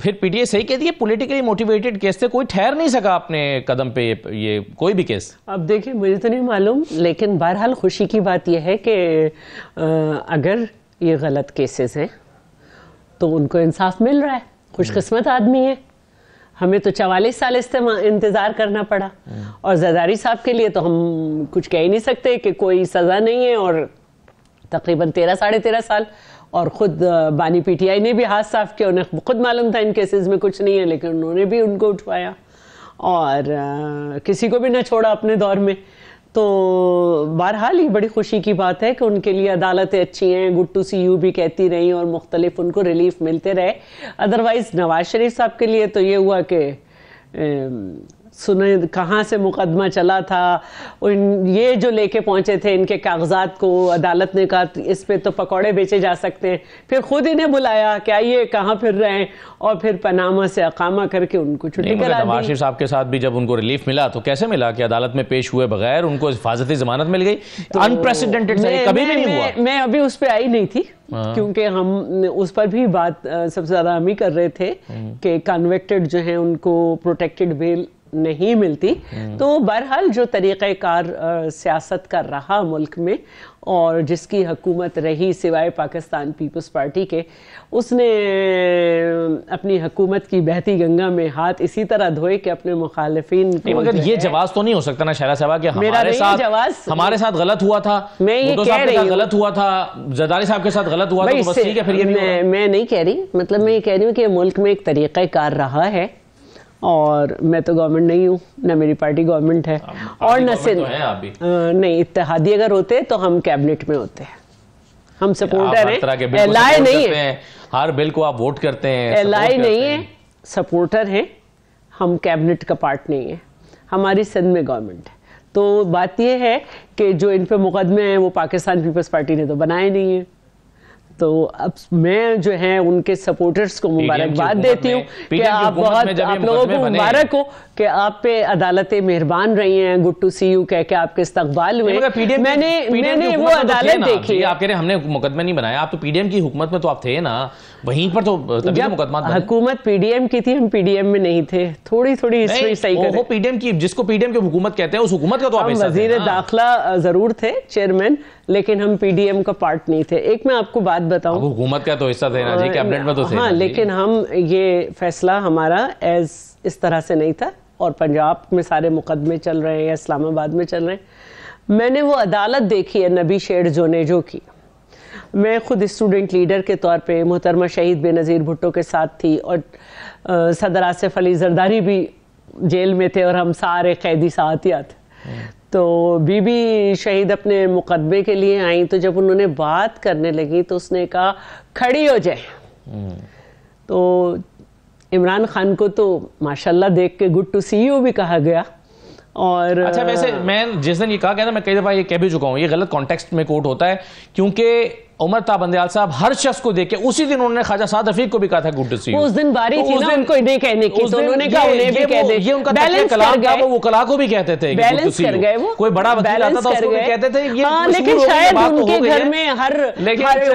फिर PTI सही कहती है पॉलिटिकली मोटिवेटेड केस थे, कोई ठहर नहीं सका अपने कदम पे ये कोई भी केस? अब देखिए, मुझे तो नहीं मालूम, लेकिन बहरहाल खुशी की बात यह है कि अगर ये गलत केसेस हैं तो उनको इंसाफ मिल रहा है। खुशकिस्मत आदमी है। हमें तो 44 साल इंतजार करना पड़ा, और जरदारी साहब के लिए तो हम कुछ कह ही नहीं सकते कि कोई सजा नहीं है, और तकरीबन 13 साढ़े 13 साल। और खुद बानी PTI ने भी हाथ साफ किया, उन्हें खुद मालूम था इन केसेस में कुछ नहीं है, लेकिन उन्होंने भी उनको उठवाया और किसी को भी ना छोड़ा अपने दौर में। तो बहरहाल ही बड़ी खुशी की बात है कि उनके लिए अदालतें अच्छी हैं, गुड टू सी यू भी कहती रही और मुख्तलिफ उनको रिलीफ मिलते रहे। अदरवाइज नवाज शरीफ साहब के लिए तो ये हुआ कि सुने कहाँ से मुकदमा चला था, ये जो लेके पहुंचे थे इनके कागजात को, अदालत ने कहा इस पे तो पकौड़े बेचे जा सकते हैं, फिर खुद इन्हें बुलाया कि आइए कहाँ फिर रहे हैं, और फिर पनामा से अकामा करके उनको छुट्टी करा दी। नवाज शरीफ साहब के साथ भी जब उनको रिलीफ मिला तो कैसे मिला कि अदालत में पेश हुए बगैर उनको हिफाजती जमानत मिल गई? तो अनप्रेसिडेंटेड, कभी भी नहीं हुआ। मैं अभी उस पर आई नहीं थी, क्योंकि हम उस पर भी बात सबसे ज्यादा हम ही कर रहे थे कि कन्विक्टेड जो है उनको प्रोटेक्टेड बेल नहीं मिलती। तो बहरहाल जो तरीक़ेकार सियासत कर रहा मुल्क में और जिसकी हुकूमत रही सिवाय पाकिस्तान पीपल्स पार्टी के, उसने अपनी हुकूमत की बहती गंगा में हाथ इसी तरह धोए कि अपने मुखालिफिन को। मगर ये जवाब तो नहीं हो सकता ना शैला साहब कि हमारे साथ गलत हुआ था, मैं ये कह रही हूँ, गलत हुआ था, जरदारी साहब के साथ गलत हुआ था, तो बस ठीक है फिर ये मैं नहीं कह रही, मतलब मैं ये कह रही हूँ कि मुल्क में एक तरीक़ेकार रहा है, और मैं तो गवर्नमेंट नहीं हूँ, ना मेरी पार्टी गवर्नमेंट है, और न सिर्फ नहीं, इत्तेहादी अगर होते तो हम कैबिनेट में होते हैं, हम सपोर्टर हैं, एलाई नहीं है, हर बिल को आप वोट करते हैं, एलाई नहीं है, सपोर्टर हैं हम, कैबिनेट का पार्ट नहीं है, हमारी सिंध में गवर्नमेंट है। तो बात यह है कि जो इन पे मुकदमे हैं वो पाकिस्तान पीपल्स पार्टी ने तो बनाए नहीं है। तो अब मैं जो है उनके सपोर्टर्स को मुबारकबाद देती हूँ कि आप लोगों को मुबारक हो कि आप पे अदालतें मेहरबान रही हैं, गुड टू सी यू कह के आपके इस्तकबाल हुए। मैंने वो अदालत देखी। आप कह रहे हैं हमने मुकदमे नहीं बनाया, आप तो PDM की हुकूमत में तो आप थे ना, वहीं पर तो तभी मुकदमा हुकूमत PDM की थी, हम PDM में नहीं थे। थोड़ी थोड़ी हिस्ट्री सही करें। PDM की, जिसको PDM की हुकूमत कहते हैं, उस हुकूमत का तो आप वजीर दाखिला जरूर थे, चेयरमैन, लेकिन हम PDM का पार्ट नहीं थे। एक मैं आपको बात बताऊं, हुकूमत का तो हिस्सा थे ना जी, कैबिनेट में तो थे। हाँ, लेकिन हम ये फैसला हमारा इस तरह से नहीं था, और पंजाब में सारे मुकदमे चल रहे हैं या इस्लामाबाद में चल रहे हैं। मैंने वो अदालत देखी है नबी शेर जोनेजो की। मैं खुद स्टूडेंट लीडर के तौर पे मोहतरमा शहीद बेनज़ीर भुट्टो के साथ थी, और सदर आसिफ अली जरदारी भी जेल में थे, और हम सारे कैदी साथ ही आते। तो बीबी शहीद अपने मुकदमे के लिए आई, तो जब उन्होंने बात करने लगी तो उसने कहा खड़ी हो जाए। तो इमरान खान को तो माशाल्लाह देख के गुड टू सी यू भी कहा गया। और अच्छा, वैसे मैं जिस दिन ये कहा गया था, मैं कई दफा ये कह भी चुका हूँ, ये गलत कॉन्टेक्स्ट में कोट होता है, क्योंकि उमर ता बंदयाल साहब हर शख्स को देख के उसी दिन उन्होंने ख्वाजा साद रफीक को भी कहा था गुड टू सी यू। उस दिन बारी थी ना उनको नहीं कहने की, तो उन्होंने कहा उन्हें भी कह दे। ये उनका कलाम था, वो कला को भी कहते थे, बैलेंस कर गए वो। कोई बड़ा वकील आता था उसको भी कहते थे ये। हाँ, लेकिन शायद उनके घर में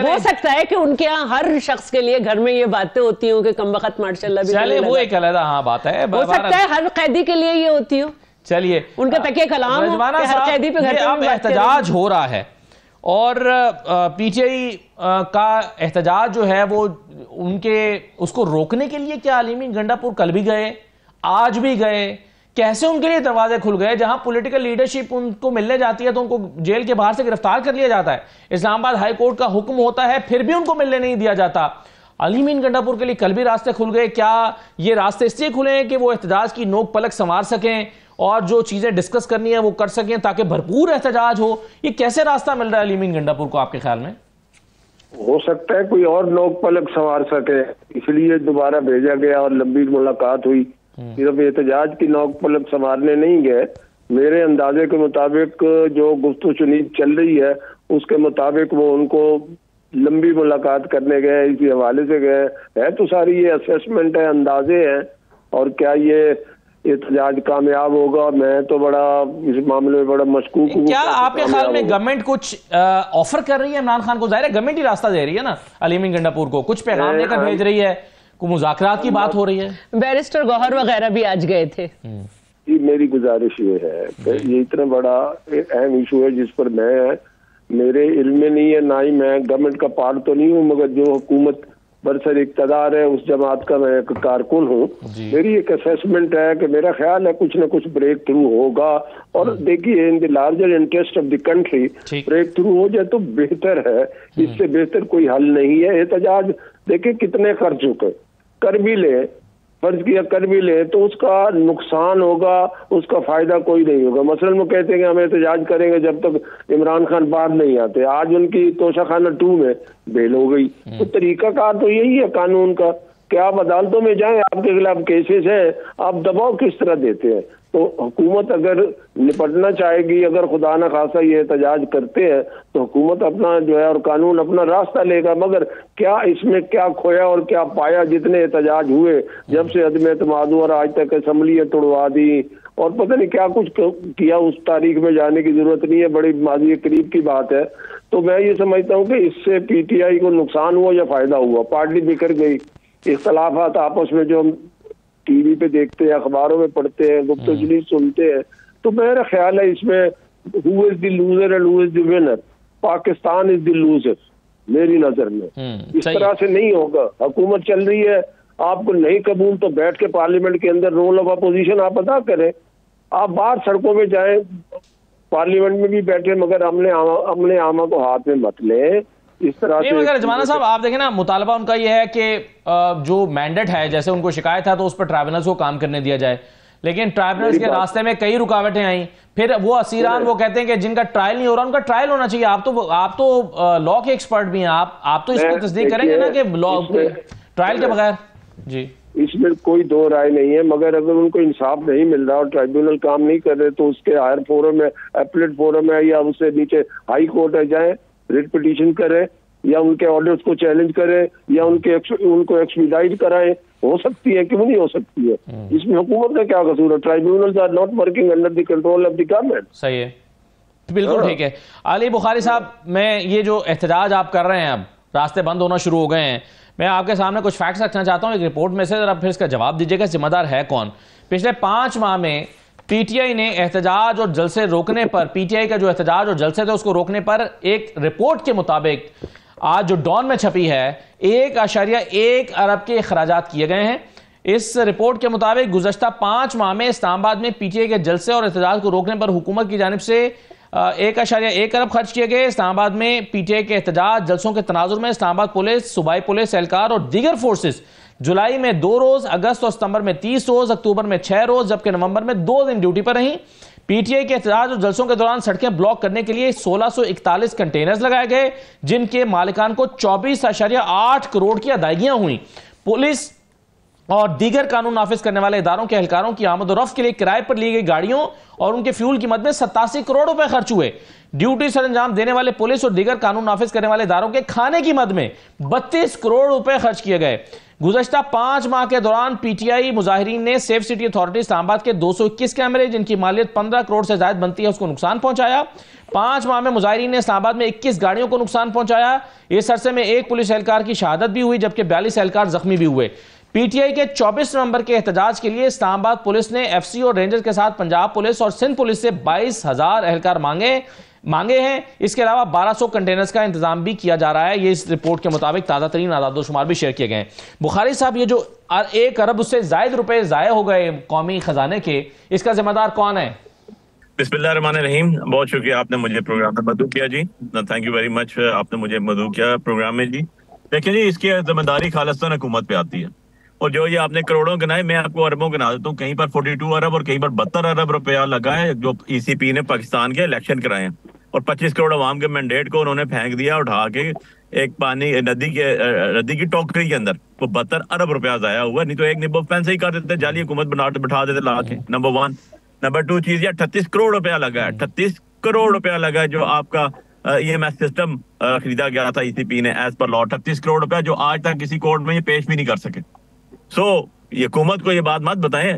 हो सकता है कि उनके यहाँ हर शख्स के लिए घर में ये बातें होती हो कि कमबख्त माशाल्लाह भी, चले वो एक अलग बात है, हो सकता है हर कैदी के लिए ये होती हो। चलिए, उनका तकिए कलाम हर कैदी पे घर पे एहतजाज हो रहा है, और PTI का एहतजाज जो है वो उसको रोकने के लिए क्या अली अमीन गंडापुर कल भी गए, आज भी गए, कैसे उनके लिए दरवाजे खुल गए? जहां पॉलिटिकल लीडरशिप उनको मिलने जाती है तो उनको जेल के बाहर से गिरफ्तार कर लिया जाता है, इस्लामाबाद हाई कोर्ट का हुक्म होता है, फिर भी उनको मिलने नहीं दिया जाता। अली अमीन गंडापुर के लिए कल भी रास्ते खुल गए। क्या ये रास्ते इसलिए खुले हैं कि वो एहतजाज की नोक पलक संवार सकें और जो चीजें डिस्कस करनी है वो कर सकें, ताकि भरपूर एहतजाज हो? ये कैसे रास्ता मिल रहा है अली अमीन गंडापुर को आपके ख्याल में? हो सकता है कोई और नोक पलक संवार सके, इसलिए दोबारा भेजा गया और लंबी मुलाकात हुई। सिर्फ एहतजाज की नोक पलक संवारने नहीं गए, मेरे अंदाजे के मुताबिक जो गुफ्तगू चुनीद चल रही है उसके मुताबिक वो उनको लंबी मुलाकात करने गए, इसी हवाले से गए है। तो सारी ये असेसमेंट है, अंदाजे हैं। और क्या ये एहतजाज कामयाब होगा, मैं तो बड़ा इस मामले में बड़ा मशकूक हूँ। क्या आपके ख्याल में गवर्नमेंट कुछ ऑफर कर रही है इमरान खान को? जाहिर है गवर्नमेंट ही रास्ता दे रही है ना अलीमीन गंडापुर को, कुछ पैगाम लेकर भेज रही है, कोई मुज़ाकरात की बात हो रही है। बैरिस्टर गौहर वगैरह भी आज गए थे। जी, मेरी गुजारिश ये है कि ये इतना बड़ा अहम इशू है जिस पर मैं मेरे इल्म में नहीं है, ना ही मैं गवर्नमेंट का पार्ट तो नहीं हूँ, मगर जो हुकूमत बरसर इक़्तिदार है उस जमात का मैं एक कारकुन हूँ। मेरी एक असेसमेंट है कि मेरा ख्याल है कुछ न कुछ ब्रेक थ्रू होगा। और देखिए, in the larger interest of the country break through हो जाए तो बेहतर है, इससे बेहतर कोई हल नहीं है। एहतजाज देखिए कितने कर चुके, कर भी ले, फर्ज किया कर भी ले तो उसका नुकसान होगा, उसका फायदा कोई नहीं होगा। मसलन वो कहते हैं कि हम एहतजाज करेंगे जब तक इमरान खान बाहर नहीं आते। आज उनकी तोशाखाना 2 में बेल हो गई। तो तरीकाकार तो यही है कानून का कि आप अदालतों में जाएं, आपके खिलाफ केसेस हैं, आप दबाव किस तरह देते हैं। तो हुकूमत अगर निपटना चाहेगी, अगर खुदा न खासा ये एहतजाज करते हैं तो हुकूमत अपना जो है और कानून अपना रास्ता लेगा। मगर क्या इसमें क्या खोया और क्या पाया? जितने एहतजाज हुए, जब से अदम एतमाद हुआ और आज तक असम्बलियाँ तोड़वा दी और पता नहीं क्या कुछ किया, उस तारीख में जाने की जरूरत नहीं है, बड़ी माजी करीब की बात है। तो मैं ये समझता हूँ कि इससे पीटीआई को नुकसान हुआ या फायदा हुआ? पार्टी बिखर गई, इख्तलाफात आपस में जो हम टीवी पे देखते हैं, अखबारों में पढ़ते हैं, गुफ्तगू सुनते हैं, तो मेरा ख्याल है इसमें who is the loser and who is the winner? Pakistan is the loser मेरी नजर में। इस तरह से नहीं होगा। हुकूमत चल रही है, आपको नहीं कबूल तो बैठ के पार्लियामेंट के अंदर रोल ऑफ अपोजिशन आप अदा करें। आप बाहर सड़कों में जाएं, पार्लियामेंट में भी बैठे, मगर हमने आमा को हाथ में मत लें इस तरह से। मगर जमाना साहब आप देखें ना, मुतालबा उनका यह है कि जो मैंडेट है, जैसे उनको शिकायत है तो उस पर ट्राइब्यूनल्स को काम करने दिया जाए, लेकिन ट्राइब्यूनल्स के रास्ते में कई रुकावटें आई। फिर वो असीरान वो कहते हैं कि जिनका ट्रायल नहीं हो रहा उनका ट्रायल होना चाहिए। आप तो लॉ के एक्सपर्ट भी हैं, आप तो इसको तस्दीक करेंगे ना कि लॉ ट्रायल के बगैर? जी, इसमें कोई दो राय नहीं है, मगर अगर उनको इंसाफ नहीं मिल रहा और ट्राइब्यूनल काम नहीं कर रहे तो उसके हायर फोरम है, एपलेट फोरम है, या उससे नीचे हाई कोर्ट है, जाए रिट पिटीशन करें या उनके ऑर्डर्स को चैलेंज करें या उनको एक्सपीडाइट कराएं। हो सकती है, क्यों नहीं हो सकती है? इसमें हुकूमत का क्या कसूर है? Tribunals are not working under the control of the government. सही है, बिल्कुल ठीक है। अली बुखारी साहब, मैं ये जो एहतजाज आप कर रहे हैं, अब रास्ते बंद होना शुरू हो गए हैं, मैं आपके सामने कुछ फैक्ट्स रखना चाहता हूं एक रिपोर्ट में से, जरा फिर इसका जवाब दीजिएगा, जिम्मेदार है कौन? पिछले 5 माह में पीटीआई ने एहतजाज और जलसे रोकने पर, पीटीआई का जो एहतजाज और जलसे थे उसको रोकने पर, एक रिपोर्ट के मुताबिक आज जो डॉन में छपी है, 1.1 अरब के अखराजात किए गए हैं। इस रिपोर्ट के मुताबिक गुज़श्ता 5 माह में इस्लामाबाद में पीटीआई के जलसे और एहतजाज को रोकने पर हुकूमत की जानिब से 1.1 अरब खर्च किए गए। इस्लामाबाद में पीटीआई के एहतजाज जलसों के तनाजुर में इस्लामाबाद पुलिस, सूबाई पुलिस एहलकार और दीगर फोर्सेस जुलाई में 2 रोज, अगस्त और सितंबर में 30 रोज, अक्टूबर में 6 रोज, जबकि नवंबर में 2 दिन ड्यूटी पर रहीं। पीटीआई के एहतजाज और जलसों के दौरान सड़कें ब्लॉक करने के लिए 1641 कंटेनर्स लगाए गए, जिनके मालिकान को 24.8 करोड़ की अदायगियां हुई। पुलिस और दीगर कानून नाफिज करने वाले इदारों के एहलकारों की आमद और रफ्त के लिए किराए पर ली गई गाड़ियों और उनके फ्यूल की मद में 87 करोड़ रुपए खर्च हुए। ड्यूटी सर अंजाम देने वाले पुलिस और दीगर कानून नाफिज करने वाले इदारों के खाने की मद में 32 करोड़ रुपए खर्च किए गए। गुज़श्ता 5 माह के दौरान पीटीआई मुजाहिरीन ने सेफ सिटी अथॉरिटी इस्लामाबाद के 221 कैमरे, जिनकी मालियत 15 करोड़ से ज्यादा बनती है, उसको नुकसान पहुंचाया। 5 माह में मुजाहिरीन ने इस्लामाबाद में 21 गाड़ियों को नुकसान पहुंचाया। इस अरसे में 1 पुलिस एहलकार की शहादत भी हुई, जबकि 42 एहलकार जख्मी भी हुए। पीटीआई के 24 नवंबर के एहतजाज के लिए इस्लामाबाद पुलिस ने एफसी और रेंजर्स के साथ पंजाब पुलिस और सिंध पुलिस से 22,000 एहलकार मांगे हैं। इसके अलावा 1200 कंटेनर्स का इंतजाम भी किया जा रहा है। ये इस रिपोर्ट के मुताबिक ताज़ा तरीन आदादोशुमार भी शेयर किए गए हैं। बुखारी साहब, ये जो 1 अरब उससे जायद रुपए जाया हो गए कौमी खजाने के, इसका जिम्मेदार कौन है? बिस्मिल्लाहिर्रहमानिर्रहीम। बहुत शुक्रिया, आपने मुझे प्रोग्राम में मदू किया जी। थैंक यू वेरी मच, आपने मुझे मदू किया प्रोग्राम में जी। देखिए जी, इसकी जिम्मेदारी खालिस्तान हुकूमत पे आती है, और जो ये आपने करोड़ों गिनाए, मैं आपको अरबों गिना देता हूँ। कहीं पर 42 अरब और कहीं पर 72 अरब रुपया लगा है जो ईसीपी ने पाकिस्तान के इलेक्शन कराए हैं, और 25 करोड़ अवाम के मैंडेट को उन्होंने फेंक दिया उठा के एक पानी नदी की टोकरी के अंदर। वो 72 अरब रुपया जाया हुआ, नहीं तो एक निब्बो पेन से ही कर देते, जाली हुकूमत बिठा देते ला के। नंबर 1। नंबर 2 चीज, 38 करोड़ रुपया लगा है, 38 करोड़ रुपया लगा है जो आपका EMS सिस्टम खरीदा गया था ECP ने एज पर लॉ, 38 करोड़ रुपया जो आज तक किसी कोर्ट में ये पेश भी नहीं कर सके। सो ये हुकूमत को ये बात मत बताएं,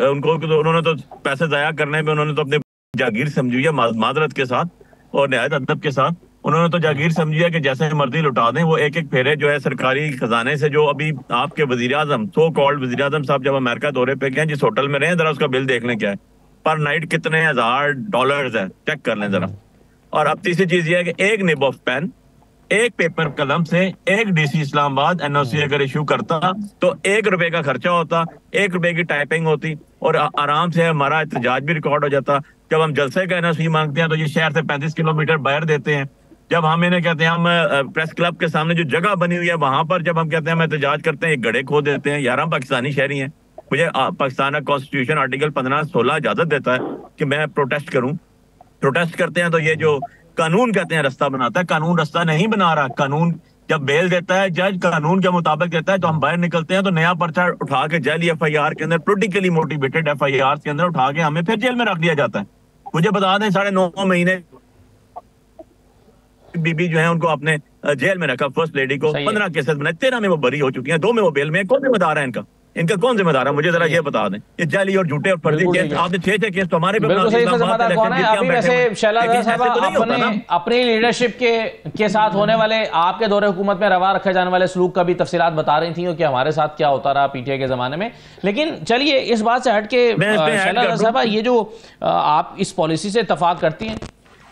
उनको तो उन्होंने तो पैसे जाया करने में उन्होंने तो अपने जागीर समझी है, माजरत के साथ और निहायत अदब के साथ उन्होंने तो जागीर समझी है कि जैसे मर्जी लुटा दें। वो एक एक फेरे जो है सरकारी खजाने से, जो अभी आपके वजीर आजम, सो कॉल्ड वजीर आजम साहब जब अमेरिका दौरे पे गए, जिस होटल में रहे, जरा उसका बिल देख लें क्या है, पर नाइट कितने $1000 है, चेक कर लें जरा। और अब तीसरी चीज ये है कि एक निब ऑफ पेन, एक पेपर कलम से एक DC इस्लामाबाद NOC अगर इशू करता तो ₹1 का खर्चा होता, ₹1 की टाइपिंग होती और आराम से हमारा एहतजाज भी रिकॉर्ड हो जाता। जब हम जलसे का NOC मांगते हैं तो ये शहर से 35 किलोमीटर बाहर देते हैं। जब हम इन्हें कहते हैं, हम प्रेस क्लब के सामने जो जगह बनी हुई है वहां पर जब हम कहते हैं हम एहतजाज करते हैं, एक गड्ढे खो देते हैं। यार हम पाकिस्तानी शहरी हैं, मुझे पाकिस्तान का कॉन्स्टिट्यूशन आर्टिकल 15-16 इजाजत देता है कि मैं प्रोटेस्ट करूं। प्रोटेस्ट करते हैं तो ये जो कानून कहते हैं रास्ता बनाता है, कानून रास्ता नहीं बना रहा। कानून जब बेल देता है जज, कानून के मुताबिक देता है, तो हम बाहर निकलते हैं तो नया पर्चा उठा के जाली FIR के अंदर, पोलिटिकली मोटिवेटेड FIR के अंदर उठा के हमें फिर जेल में रख दिया जाता है। मुझे बता दें 9.5 महीने बीबी जो है उनको अपने जेल में रखा, फर्स्ट लेडी को 15 केसेस बनाए, 13 में वो बरी हो चुकी हैं, 2 में वो बेल में। कौन जिम्मेदार है इनका कौन जिम्मेदार है? मुझे जरा ये बता दें। ये जाली और झूठे और फर्जी केस, आपने 6 केस तो हमारे पे बना दिए। अभी वैसे शैला साहब अपनी लीडरशिप के साथ होने वाले आपके दौरे हुकूमत में रवा रखे जाने वाले सलूक का भी तफसीलात बता रही थी कि हमारे साथ क्या होता रहा PTI के जमाने में। लेकिन चलिए इस बात से हट के शैला साहब, ये जो आप इस पॉलिसी से इत्तफाक करती हैं,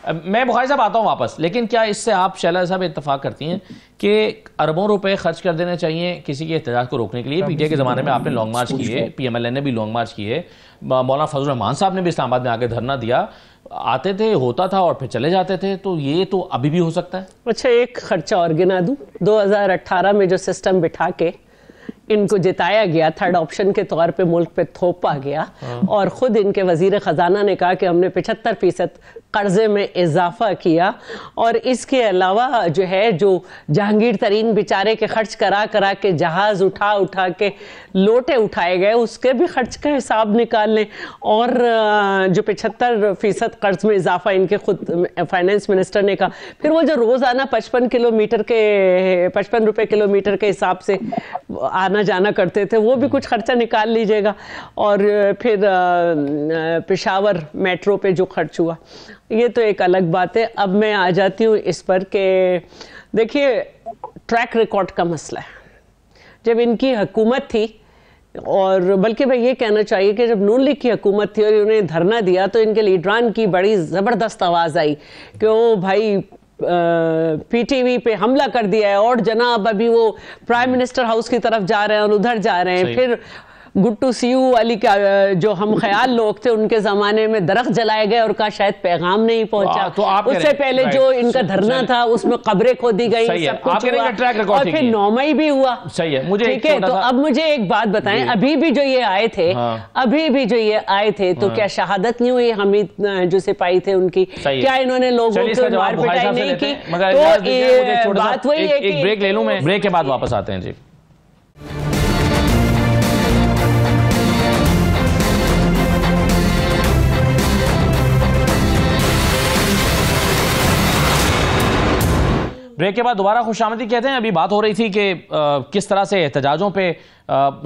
मैं बुखारी साहब आता हूँ वापस, लेकिन क्या इससे आप शैला साहब इत्तफाक करती हैं कि अरबों रुपए खर्च कर देने चाहिए किसी के एहतजाज को रोकने के लिए? PTI के ज़माने में आपने लॉन्ग मार्च किए, PMLN ने भी लॉन्ग मार्च किए, मौलाना फजल रहमान साहब ने भी इस्लामाबाद में आके धरना दिया, आते थे, होता था और फिर चले जाते थे। तो ये तो अभी भी हो सकता है। अच्छा, एक खर्चा और गिना दूँ। 2018 में जो सिस्टम बिठा के इनको जिताया गया, थर्ड ऑप्शन के तौर पे मुल्क पे थोपा गया, और खुद इनके वजीर खजाना ने कहा कि हमने 75% कर्जे में इजाफा किया, और इसके अलावा जो है जो जहांगीर तरीन बेचारे के खर्च करा करा के जहाज उठा उठा के लोटे उठाए गए, उसके भी खर्च का हिसाब निकाल लें। और जो 75% कर्ज में इजाफा इनके खुद फाइनेंस मिनिस्टर ने कहा, फिर वो जो रोजाना 55 रुपए किलोमीटर के हिसाब से आना जाना करते थे, वो भी कुछ खर्चा निकाल लीजिएगा। और फिर पेशावर मेट्रो पे जो खर्च हुआ, ये तो एक अलग बात है। अब मैं आ जाती हूँ इस पर कि देखिए ट्रैक रिकॉर्ड का मसला है। जब इनकी हुकूमत थी, और बल्कि मैं ये कहना चाहिए कि जब नून लीग की हुकूमत थी और उन्हें धरना दिया तो इनके लीडरान की बड़ी ज़बरदस्त आवाज़ आई कि ओ भाई PTV पे हमला कर दिया है, और जनाब अभी वो प्राइम मिनिस्टर हाउस की तरफ जा रहे हैं और उधर जा रहे हैं। फिर good to see you Ali का जो हम ख्याल लोग थे उनके जमाने में दरख्त जलाए गए और कहा शायद पैगाम नहीं पहुंचा। तो उससे पहले जो इनका धरना था उसमें कब्रें खोदी गई, सब कुछ हुआ, और फिर 9 मई भी हुआ। सही है, मुझे ठीक है। तो अब मुझे एक बात बताएं, अभी भी जो ये आए थे, तो क्या शहादत नहीं हुई हमीद जो सिपाही थे उनकी? क्या इन्होंने लोगों को मार पिटाई नहीं की? तो बात वही है कि ब्रेक ले लूं मैं, ब्रेक के बाद वापस आते हैं जी। ब्रेक के बाद दोबारा खुशामदी कहते हैं। अभी बात हो रही थी कि किस तरह से एहतजाजों पे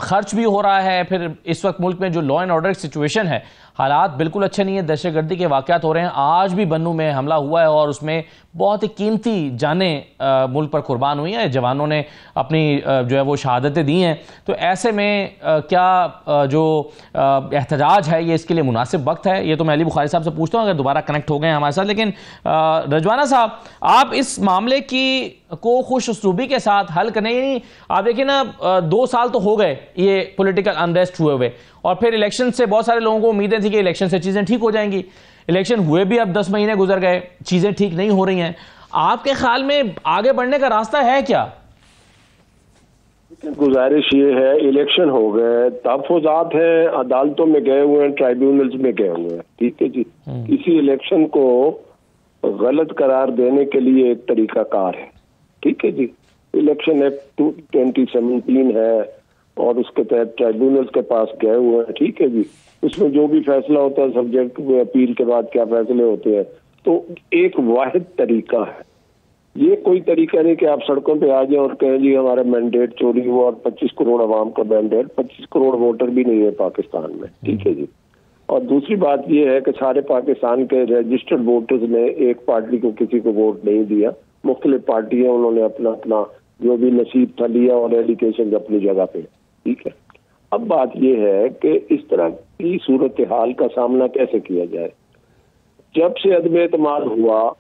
खर्च भी हो रहा है। फिर इस वक्त मुल्क में जो लॉ एंड ऑर्डर की सिचुएशन है, हालात बिल्कुल अच्छे नहीं है, दहशतगर्दी के वाक़यात हो रहे हैं। आज भी बन्नू में हमला हुआ है और उसमें बहुत ही कीमती जानें मुल्क पर कुर्बान हुई हैं, जवानों ने अपनी जो है वो शहादतें दी हैं। तो ऐसे में क्या जो एहतजाज है ये इसके लिए मुनासिब वक्त है? ये तो मैं अली बुखारी साहब से पूछता हूँ अगर दोबारा कनेक्ट हो गए हैं हमारे साथ। लेकिन रजवाना साहब, आप इस मामले को खुश उसलूबी के साथ हल करने, यानी आप देखिए ना 2 साल तो हो गए ये पॉलिटिकल अनरेस्ट हुए हुए, और फिर इलेक्शन से बहुत सारे लोगों को उम्मीदें थी कि इलेक्शन से चीज़ें ठीक हो जाएंगी। इलेक्शन हुए भी, अब 10 महीने गुजर गए, चीज़ें ठीक नहीं हो रही हैं। आपके ख्याल में आगे बढ़ने का रास्ता है क्या? गुजारिश ये है, इलेक्शन हो गए, तहफ़्फ़ुज़ात हैं, अदालतों में गए हुए हैं, ट्राइब्यूनल्स में गए हुए हैं, ठीक है जी। किसी इलेक्शन को गलत करार देने के लिए एक तरीकाकार है, ठीक है जी। इलेक्शन एक्ट 2017 है, और उसके तहत ट्राइब्यूनल के पास गए हुए हैं, ठीक है जी। उसमें जो भी फैसला होता है सब्जेक्ट में अपील के बाद क्या फैसले होते हैं, तो एक वाहिद तरीका है। ये कोई तरीका नहीं कि आप सड़कों पे आ जाए और कहें जी हमारा मैंडेट चोरी हुआ और 25 करोड़ आवाम का मैंडेट, 25 करोड़ वोटर भी नहीं है पाकिस्तान में, ठीक है जी। और दूसरी बात ये है कि सारे पाकिस्तान के रजिस्टर्ड वोटर्स ने एक पार्टी को किसी को वोट नहीं दिया, मुख्तलिफ पार्टियां उन्होंने अपना अपना जो भी नसीब था लिया और एलिगेशन अपनी जगह पे, ठीक है। अब बात ये है कि इस तरह की सूरत हाल का सामना कैसे किया जाए। जब से अदम एतमाद हुआ,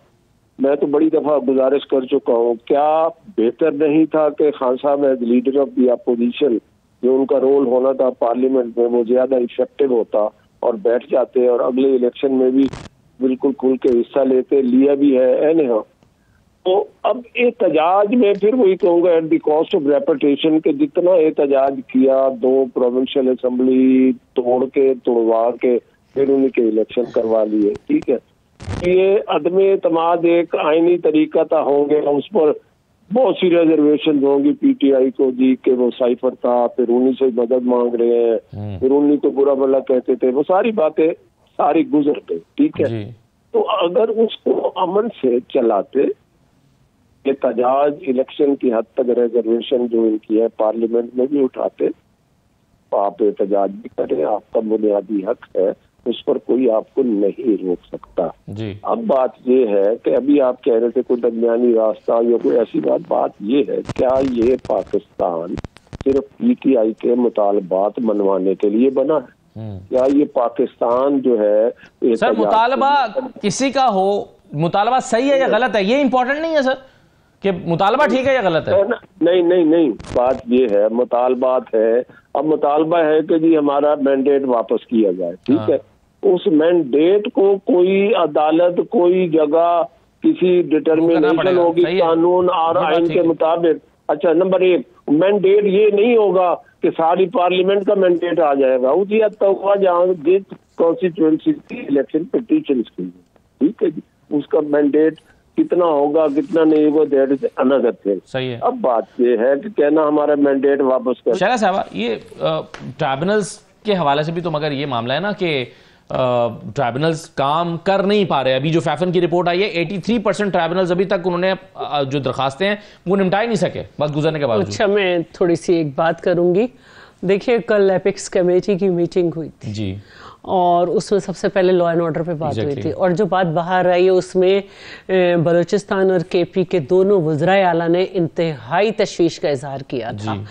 मैं तो बड़ी दफा गुजारिश कर चुका हूँ, क्या बेहतर नहीं था कि Khan Sahab as leader of the opposition जो उनका रोल होना था पार्लियामेंट में वो ज्यादा इफेक्टिव होता और बैठ जाते और अगले इलेक्शन में भी बिल्कुल खुल के हिस्सा लेते, लिया भी है एनहा। तो अब एहतजाज में फिर वही कहूँगा at the cost of reputation के जितना एहतजाज किया, 2 प्रोविंशियल असेंबली तोड़वा के फिर उनके इलेक्शन करवा लिए, ठीक है। ये अदम एतमाद एक आईनी तरीका था, होंगे उस पर बहुत सी रिजर्वेशन होंगी पीटीआई को जी के वो साइफर था, फिर उन्हीं से मदद मांग रहे हैं, फिर उन्हीं को बुरा भला कहते थे, वो सारी बातें सारी गुजर गई, ठीक है। तो अगर उसको अमन से चलाते, एहतजाज इलेक्शन की हद तक रिजर्वेशन जो इनकी है पार्लियामेंट में भी उठाते, आप एहतजाज भी करें, आपका बुनियादी हक है, उस पर कोई आपको नहीं रोक सकता जी। अब बात ये है कि अभी आप कह रहे थे कोई दरमियानी रास्ता या कोई ऐसी बात ये है, क्या ये पाकिस्तान सिर्फ पीटीआई के मुतालबात मनवाने के लिए बना है? या ये पाकिस्तान जो है सर मुतालबा किसी का हो, मुतालबा सही है या गलत है ये इंपॉर्टेंट नहीं है सर, कि मुतालबा ठीक है या गलत है? नहीं, बात ये है मुतालबात है। अब मुतालबा है कि जी हमारा मैंडेट वापस किया जाए, ठीक है। उस मैंडेट को कोई अदालत, कोई जगह, किसी डिटर्मिनेशन होगी कानून और आइन के मुताबिक। अच्छा, नंबर 1 मैंडेट ये नहीं होगा कि सारी पार्लियामेंट का मैंडेट आ जाएगा, उसी हद तक हुआ जहाँ जिस कॉन्स्टिट्यूएंसी की इलेक्शन पिटीशन की, ठीक है जी, उसका मैंडेट कितना होगा कितना नहीं, वो दैट इज अनदर थिंग। सही है। अब बात ये है कि कहना हमारा मैंडेट वापस कर। शहरा साहब, ये ट्राइब्यूनल्स के हवाले से भी तो मगर ये मामला है ना कि ट्राइब्यूनल्स काम कर नहीं पा रहे। अभी जो फैफन की रिपोर्ट आई है 83% ट्राइब्यूनल्स अभी तक उन्होंने जो दरखास्तें हैं वो निपटा ही नहीं सके वक्त गुजरने के बावजूद। अच्छा, मैं थोड़ी सी एक बात करूंगी। देखिए, कल एपिक्स कमेटी की मीटिंग हुई थी जी, और उसमें सबसे पहले लॉ एंड ऑर्डर पे बात हुई थी, और जो बात बाहर आई है उसमें बलूचिस्तान और केपी के दोनों वज़राए आला ने इंतहाई तशवीश का इजहार किया था।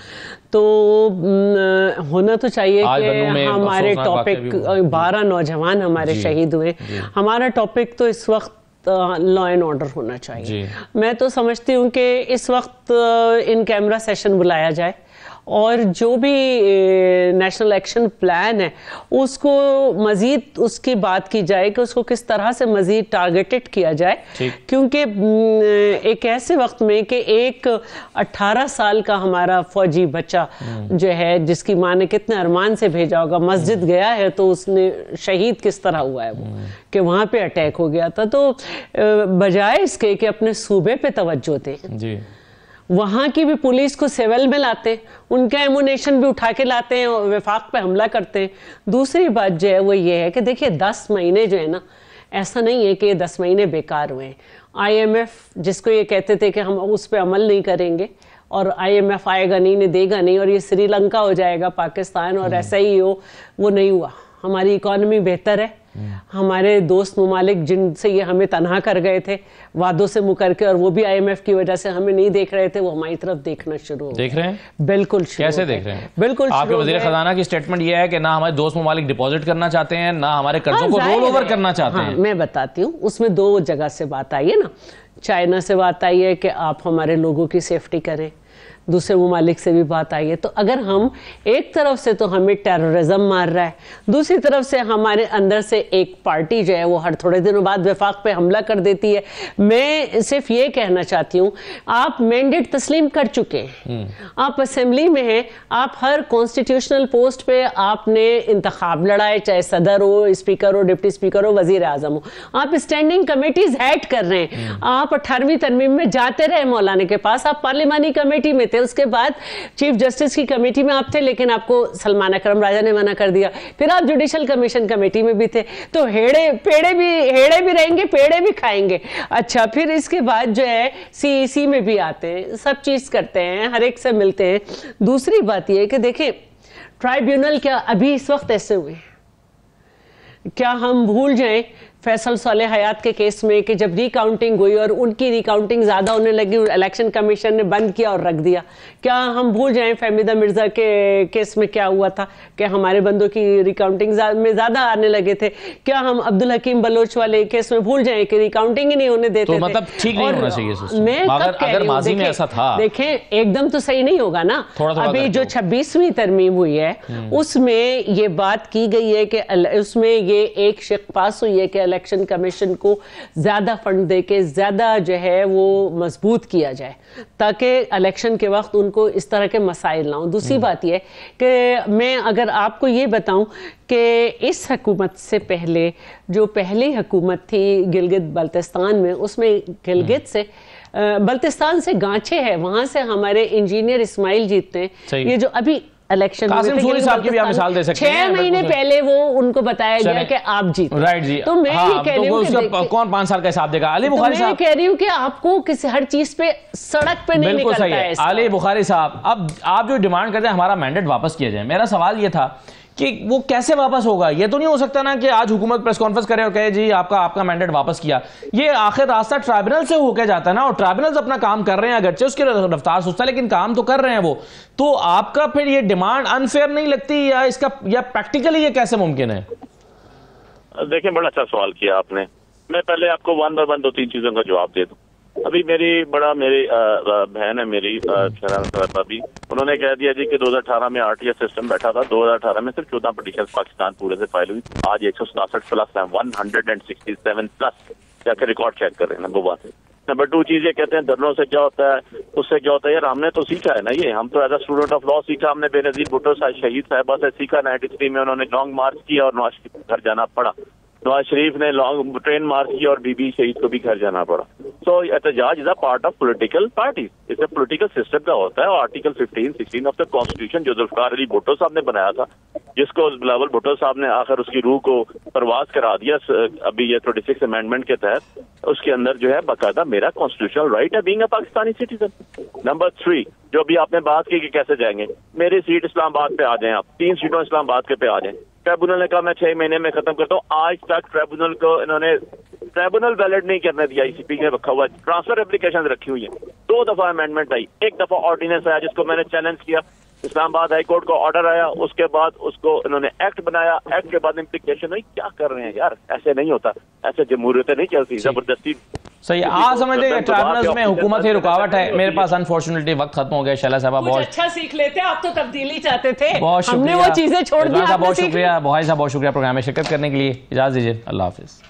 तो होना तो चाहिए कि हमारे टॉपिक 12 नौजवान हमारे शहीद हुए, हमारा टॉपिक तो इस वक्त लॉ एंड ऑर्डर होना चाहिए। मैं तो समझती हूँ कि इस वक्त इन कैमरा सेशन बुलाया जाए और जो भी नेशनल एक्शन प्लान है उसको मजीद उसकी बात की जाए कि उसको किस तरह से मजीद टारगेटेड किया जाए, क्योंकि एक ऐसे वक्त में कि एक 18 साल का हमारा फौजी बच्चा जो है, जिसकी माँ ने कितने अरमान से भेजा होगा, मस्जिद गया है तो उसने शहीद किस तरह हुआ है वो कि वहाँ पे अटैक हो गया था। तो बजाय इसके कि अपने सूबे पे तवज्जो दें, वहाँ की भी पुलिस को सिविल में लाते, उनका एमुनेशन भी उठा के लाते हैं और वफाक पे हमला करते हैं। दूसरी बात जो है वो ये है कि देखिए 10 महीने जो है ना, ऐसा नहीं है कि ये 10 महीने बेकार हुए हैं। IMF जिसको ये कहते थे कि हम उस पर अमल नहीं करेंगे और IMF आएगा नहीं, देगा नहीं और ये श्रीलंका हो जाएगा पाकिस्तान और ऐसा ही हो, वो नहीं हुआ। हमारी इकॉनमी बेहतर है, हमारे दोस्त ममालिक जिनसे ये हमें तनहा कर गए थे वादों से मुकर के, और वो भी IMF की वजह से हमें नहीं देख रहे थे, वो हमारी तरफ देखना शुरू हो गए। देख रहे हैं? बिल्कुल। कैसे देख रहे हैं? बिल्कुल। आपके वज़ीर ख़ज़ाना की स्टेटमेंट ये है कि ना हमारे दोस्त ममालिक डिपॉजिट करना चाहते हैं, ना हमारे कर्जों को रोल ओवर करना चाहते हैं। मैं बताती हूँ, उसमें 2 जगह से बात आई है ना। चाइना से बात आई है कि आप हमारे लोगों की सेफ्टी करें, दूसरे ममालिक से भी बात आई है। तो अगर हम एक तरफ से तो हमें टेररिज्म मार रहा है, दूसरी तरफ से हमारे अंदर से एक पार्टी जो है वो हर थोड़े दिनों बाद वफाक पे हमला कर देती है। मैं सिर्फ ये कहना चाहती हूँ, आप मैंडेट तस्लीम कर चुके हैं, आप असेंबली में हैं, आप हर कॉन्स्टिट्यूशनल पोस्ट पे आपने इंतखाब लड़ाए, चाहे सदर हो, स्पीकर हो, डिप्टी स्पीकर हो, वजीर आजम हो, आप स्टैंडिंग कमेटीज हेड कर रहे हैं, आप 18वीं तरमीम में जाते रहे मौलाना के पास, आप पार्लिमानी कमेटी में थे, थे। उसके बाद चीफ जस्टिस की कमेटी में आप थे, लेकिन आपको सलमान अकरम राजा ने मना कर दिया। फिर आप जुडिशल कमीशन कमेटी में भी थे, तो हेड़े भी रहेंगे, पेड़े भी खाएंगे। अच्छा, फिर इसके बाद जो है CEC में भी आते हैं, सब चीज करते हैं, हर एक से मिलते हैं। दूसरी बात यह कि देखें, ट्राइब्यूनल क्या अभी इस वक्त ऐसे हुए, क्या हम भूल जाएं फैसल साले हयात के केस में कि जब रिकाउंटिंग हुई और उनकी रिकाउंटिंग ज़्यादा होने लगी, इलेक्शन कमीशन ने बंद किया और रख दिया। क्या हम भूल जाएं फहमीदा मिर्ज़ा के केस में क्या हुआ था कि हमारे बंदों की रिकाउंटिंग में ज़्यादा आने लगे थे? क्या हम अब्दुल हकीम बलोच वाले केस में भूल जाएं कि रिकाउंटिंग ही नहीं होने देते थे? मतलब ठीक नहीं होना चाहिए। मैं अगर माजी में ऐसा था, देखें एकदम तो सही नहीं होगा ना। अभी जो 26वीं तरमीम हुई है उसमें ये बात की गई है कि उसमें ये एक शिक पास हुई है कि इलेक्शन कमीशन को ज्यादा फंड देके ज्यादा जो है वो मजबूत किया जाए ताकि इलेक्शन के वक्त उनको इस तरह के मसाइल ना हो। दूसरी बात यह कि मैं अगर आपको ये बताऊं कि इस हुकूमत से पहले जो पहली हुकूमत थी गिलगित बल्तिस्तान में, उसमें गिलगित से बल्तिस्तान से गांचे है, वहां से हमारे इंजीनियर इस्माइल जीतते हैं। ये जो अभी इलेक्शन कासिम सूरी साहब की भी आप मिसाल दे सकते हैं। 6 महीने पहले वो उनको बताया गया कि आप जीते, राइट जी। तो मैं ये कह रही हूँ कि कौन 5 साल का हिसाब देगा? अली बुखारी साहब, मैं कह रही हूँ कि आपको किसी हर चीज पे सड़क पे नहीं निकलता है। अली बुखारी साहब, अब आप जो डिमांड करते हैं हमारा मैंडेट वापस किया जाए, मेरा सवाल ये था कि वो कैसे वापस होगा? ये तो नहीं हो सकता ना कि आज हुकूमत प्रेस कॉन्फ्रेंस करे और कहे जी आपका मैंडेट वापस किया। ये आखिर रास्ता ट्राइब्यूनल से होके जाता है ना, और ट्राइब्यूनल्स अपना काम कर रहे हैं, अगरचे उसकी रफ्तार सुस्ता है लेकिन काम तो कर रहे हैं वो। तो आपका फिर ये डिमांड अनफेयर नहीं लगती, या प्रैक्टिकली ये कैसे मुमकिन है? देखिए, बड़ा अच्छा सवाल किया आपने। मैं पहले आपको 1 बाय 1 2-3 चीजों का जवाब दे दूं। अभी मेरी बहन है, मेरी भाभी, उन्होंने कह दिया जी कि 2018 में RTS सिस्टम बैठा था, 2018 में सिर्फ 14 पिटीशन पाकिस्तान पूरे से फाइल हुई, आज 167 प्लस है, 167 प्लस जाकर रिकॉर्ड चेक कर रहे हैं। नंबर 1 है। नंबर 2 चीज ये कहते हैं धरनों से क्या होता है, उससे क्या होता है। यार हमने तो सीखा है ना, ये हम तो as a student of law सीखा, हमने बेनजीर भुट्टो शहीद साहिबा से सीखा। 93 में उन्होंने लॉन्ग मार्च किया और नवाज शरीफ घर जाना पड़ा। नवाज शरीफ ने लॉन्ग ट्रेन मार्च किया और बीबी शहीद को भी घर जाना पड़ा। सो एहतजाज is a part of political parties, इसे पॉलिटिकल सिस्टम का होता है। और आर्टिकल 15-16 ऑफ द कॉन्स्टिट्यूशन जो जुल्फकार अली भुट्टो साहब ने बनाया था, जिसको बिलावल भुट्टो साहब ने आखिर उसकी रूह को परवाज करा दिया अभी ये 36 अमेंडमेंट के तहत, उसके अंदर जो है बाकायदा मेरा कॉन्स्टिट्यूशनल राइट है being a Pakistani citizen. Number 3 जो भी आपने बात की कि कैसे जाएंगे, मेरी सीट इस्लामाबाद पे आ जाएं, आप 3 सीटों इस्लामाबाद के पे आ जाएं। ट्रिब्यूनल ने कहा मैं 6 महीने में खत्म करता हूँ। आज तक ट्रिब्यूनल को इन्होंने ट्रिब्यूनल बैलेट नहीं करने दिया, ICP ने रखा हुआ, ट्रांसफर एप्लीकेशन रखी हुई है। 2 दफा अमेंडमेंट आई, 1 दफा ऑर्डिनेंस आया जिसको मैंने चैलेंज किया, इस्लामाबाद हाई कोर्ट का ऑर्डर आया, उसके बाद उसको इन्होंने एक्ट बनाया, एक्ट के बाद इम्प्लीकेशन हुई। क्या कर रहे हैं यार, ऐसे नहीं होता, ऐसे जमहूरियतें नहीं चलती, जबरदस्ती। सही आज समझते हैं ट्राइब्यूनल्स में हुकूमत ही रुकावट है। मेरे पास अनफॉर्चुनेटली वक्त खत्म हो गया। शैला साहब बहुत अच्छा सीख लेते, आप तो तब्दीली चाहते थे, बहुत हमने वो चीजें छोड़ दी। बहुत शुक्रिया, बहुत शुक्रिया प्रोग्राम में शिरकत करने के लिए। इजाजत दीजिए, अल्लाह हाफिज।